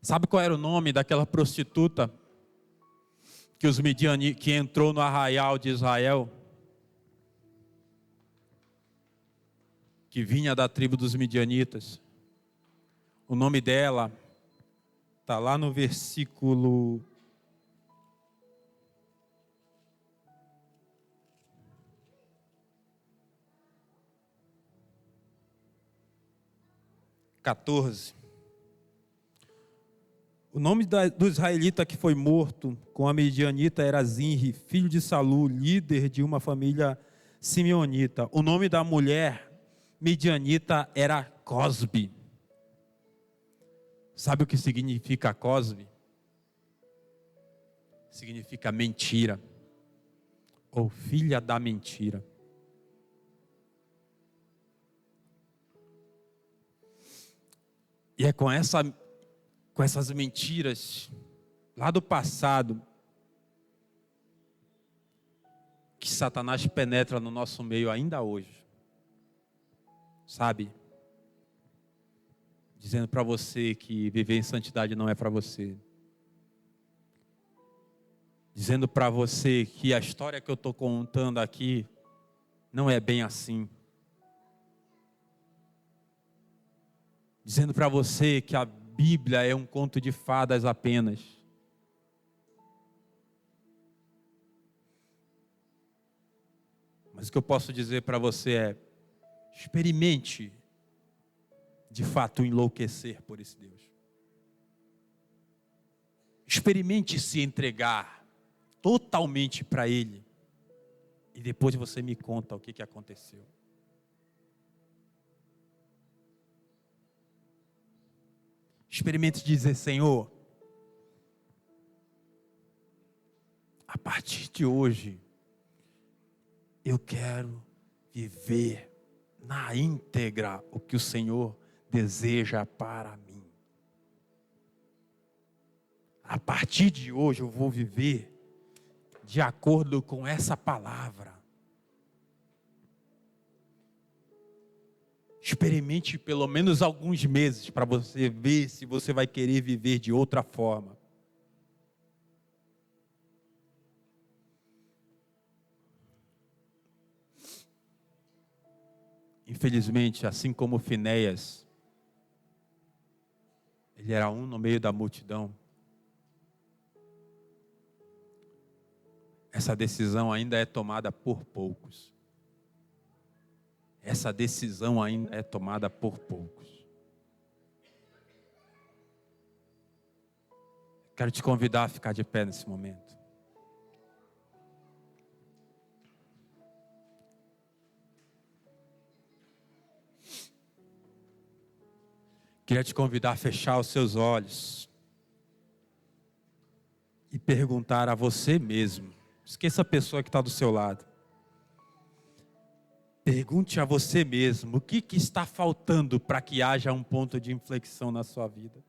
Sabe qual era o nome daquela prostituta que entrou no arraial de Israel? Que vinha da tribo dos midianitas. O nome dela está lá no versículo 14. O nome do israelita que foi morto com a midianita era Zinri, filho de Salu, líder de uma família simeonita. O nome da mulher midianita era Cosbi. Sabe o que significa Cosbi? Significa mentira, ou filha da mentira. E é com essas mentiras lá do passado que Satanás penetra no nosso meio ainda hoje. Sabe? Dizendo para você que viver em santidade não é para você. Dizendo para você que a história que eu estou contando aqui não é bem assim. Dizendo para você que a Bíblia é um conto de fadas apenas. Mas o que eu posso dizer para você é: experimente de fato enlouquecer por esse Deus. Experimente se entregar totalmente para Ele. E depois você me conta o que aconteceu. Experimente dizer: Senhor, a partir de hoje, eu quero viver na íntegra o que o Senhor deseja para mim. A partir de hoje eu vou viver de acordo com essa palavra. Experimente pelo menos alguns meses para você ver se você vai querer viver de outra forma. Infelizmente, assim como Finéias, ele era um no meio da multidão. Essa decisão ainda é tomada por poucos. Essa decisão ainda é tomada por poucos. Quero te convidar a ficar de pé nesse momento. Queria te convidar a fechar os seus olhos e perguntar a você mesmo. Esqueça a pessoa que está do seu lado. Pergunte a você mesmo: o que está faltando para que haja um ponto de inflexão na sua vida?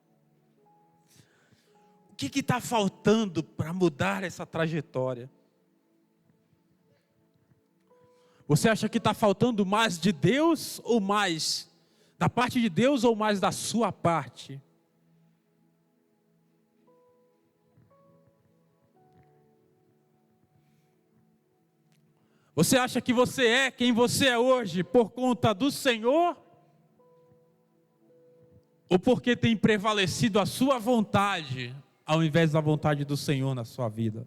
O que está faltando para mudar essa trajetória? Você acha que está faltando mais de Deus ou mais da parte de Deus ou mais da sua parte? Você acha que você é quem você é hoje por conta do Senhor? Ou porque tem prevalecido a sua vontade ao invés da vontade do Senhor na sua vida?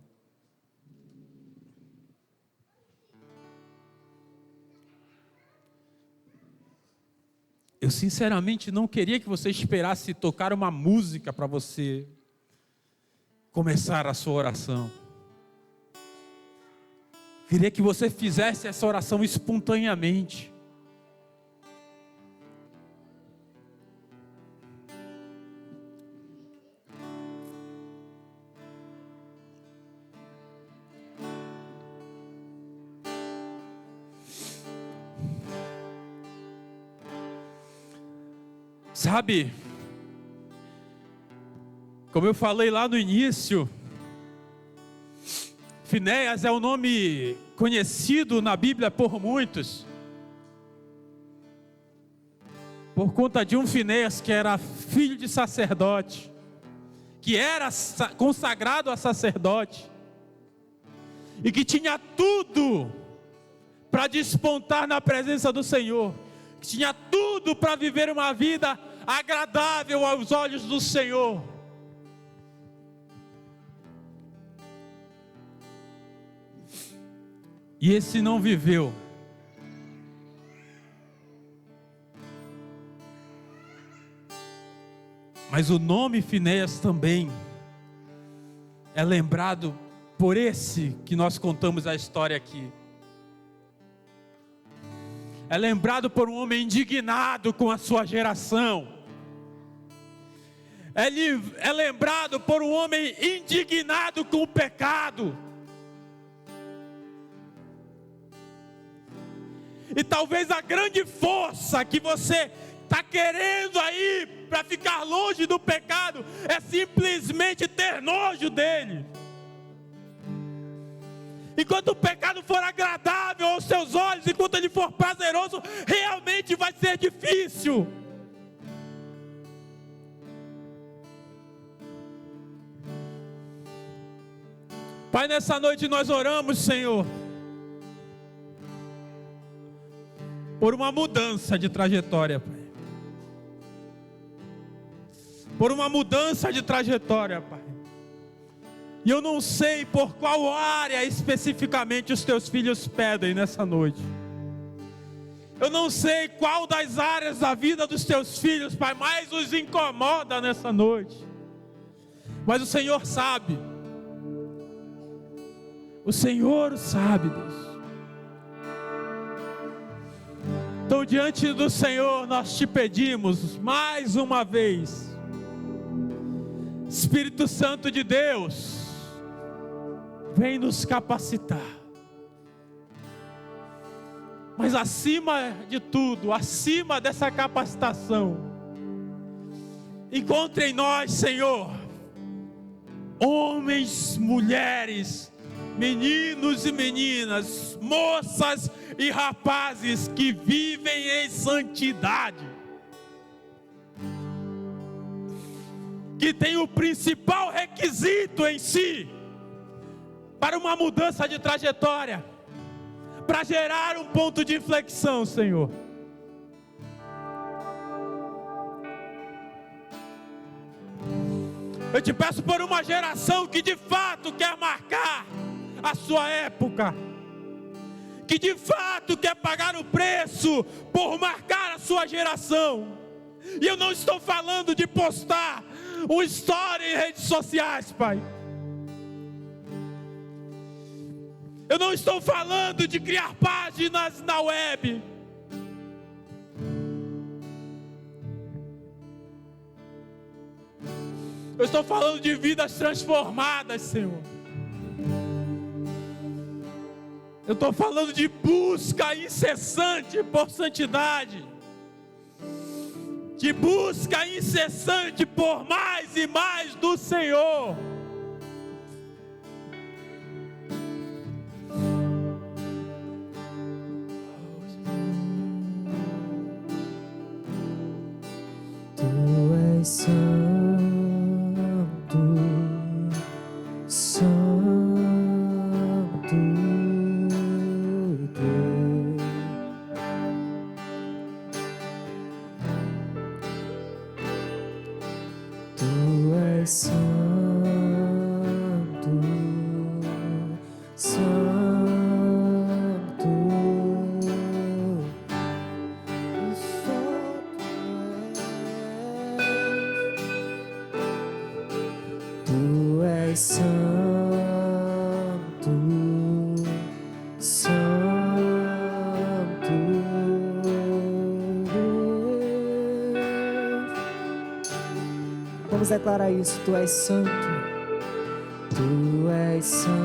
Eu sinceramente não queria que você esperasse tocar uma música para você começar a sua oração. Queria que você fizesse essa oração espontaneamente. Sabe, como eu falei lá no início, Finéias é um nome conhecido na Bíblia por muitos, por conta de um Finéias que era filho de sacerdote, que era consagrado a sacerdote, e que tinha tudo para despontar na presença do Senhor, que tinha tudo para viver uma vida agradável aos olhos do Senhor. E esse não viveu. Mas o nome Finéias também é lembrado por esse que nós contamos a história aqui. É lembrado por um homem indignado com a sua geração. É lembrado por um homem indignado com o pecado. E talvez a grande força que você está querendo aí para ficar longe do pecado é simplesmente ter nojo dele. Enquanto o pecado for agradável aos seus olhos, enquanto ele for prazeroso, realmente vai ser difícil. Pai, nessa noite nós oramos, Senhor, por uma mudança de trajetória, Pai. Por uma mudança de trajetória, Pai. E eu não sei por qual área especificamente os teus filhos pedem nessa noite. Eu não sei qual das áreas da vida dos teus filhos, Pai, mais os incomoda nessa noite. Mas o Senhor sabe. O Senhor sabe, Deus. Então, diante do Senhor, nós te pedimos mais uma vez, Espírito Santo de Deus, vem nos capacitar. Mas acima de tudo, acima dessa capacitação, encontre em nós, Senhor, homens, mulheres, meninos e meninas, moças e rapazes que vivem em santidade, que tem o principal requisito em si para uma mudança de trajetória, para gerar um ponto de inflexão, Senhor. Eu te peço por uma geração que de fato quer marcar a sua época, que de fato quer pagar o preço por marcar a sua geração. E eu não estou falando de postar um story em redes sociais, Pai. Eu não estou falando de criar páginas na web. Eu estou falando de vidas transformadas, Senhor. Eu estou falando de busca incessante por santidade, de busca incessante por mais e mais do Senhor. Tu és santo, santo Deus. Tu és santo, santo. Tu és santo, santo Deus. Vamos declarar isso. Tu és santo, tu és santo,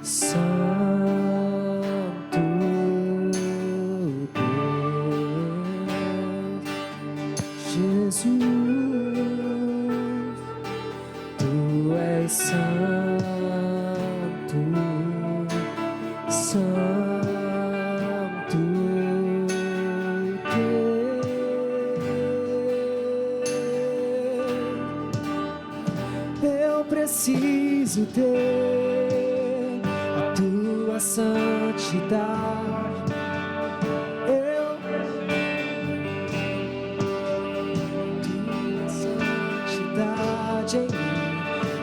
santo Deus. Jesus, tu és santo, santo Deus. Eu preciso ter a tua santidade. Eu em mim,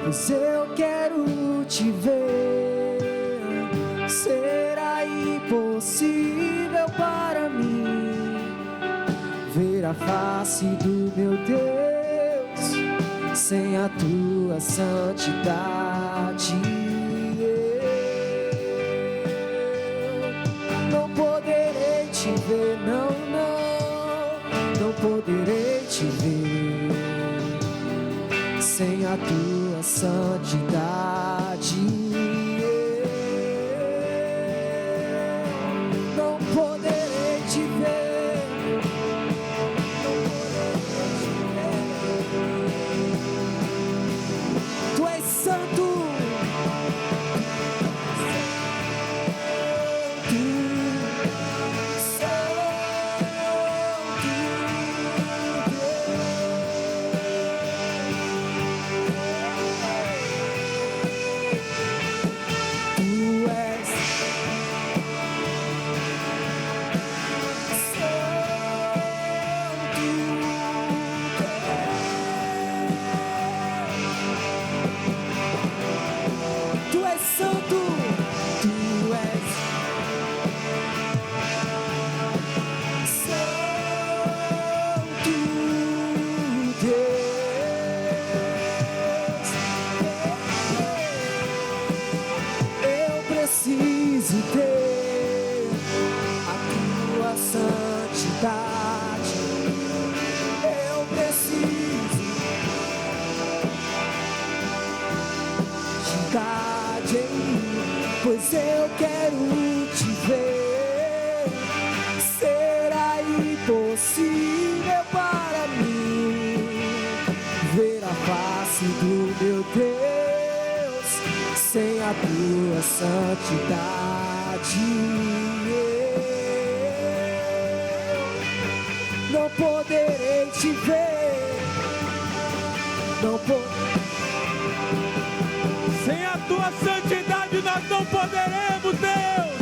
pois eu quero te ver. Será impossível para mim ver a face do meu Deus sem a tua santidade. Eu não poderei te ver, não, não poderei te ver sem a tua santidade. Não poderei preciso ter a tua santidade. Eu preciso de em mim, pois eu quero te ver. Será impossível para mim ver a face do meu Deus sem a tua santidade. Eu não poderei te ver, não poderei. Sem a tua santidade nós não poderemos, Deus.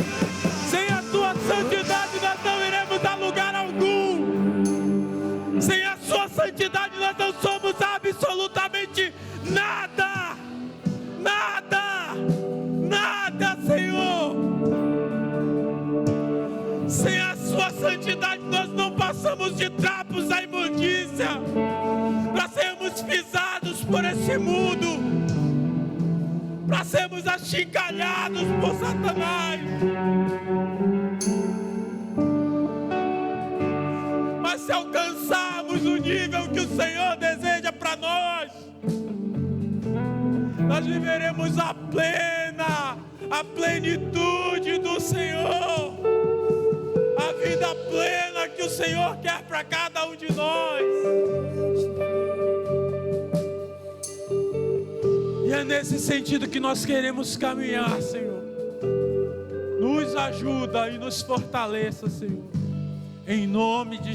Sem a tua santidade nós não iremos a lugar algum. Sem a sua santidade nós não somos absolutamente nada. Nada. Nada, Senhor. Sem a sua santidade nós não passamos de trapos da imundícia para sermos pisados por esse mundo, para sermos achincalhados por Satanás. Mas se alcançarmos o nível que o Senhor deseja para nós, nós viveremos a plenitude do Senhor, a vida plena que o Senhor quer para cada um de nós. E é nesse sentido que nós queremos caminhar, Senhor. Nos ajuda e nos fortaleça, Senhor. Em nome de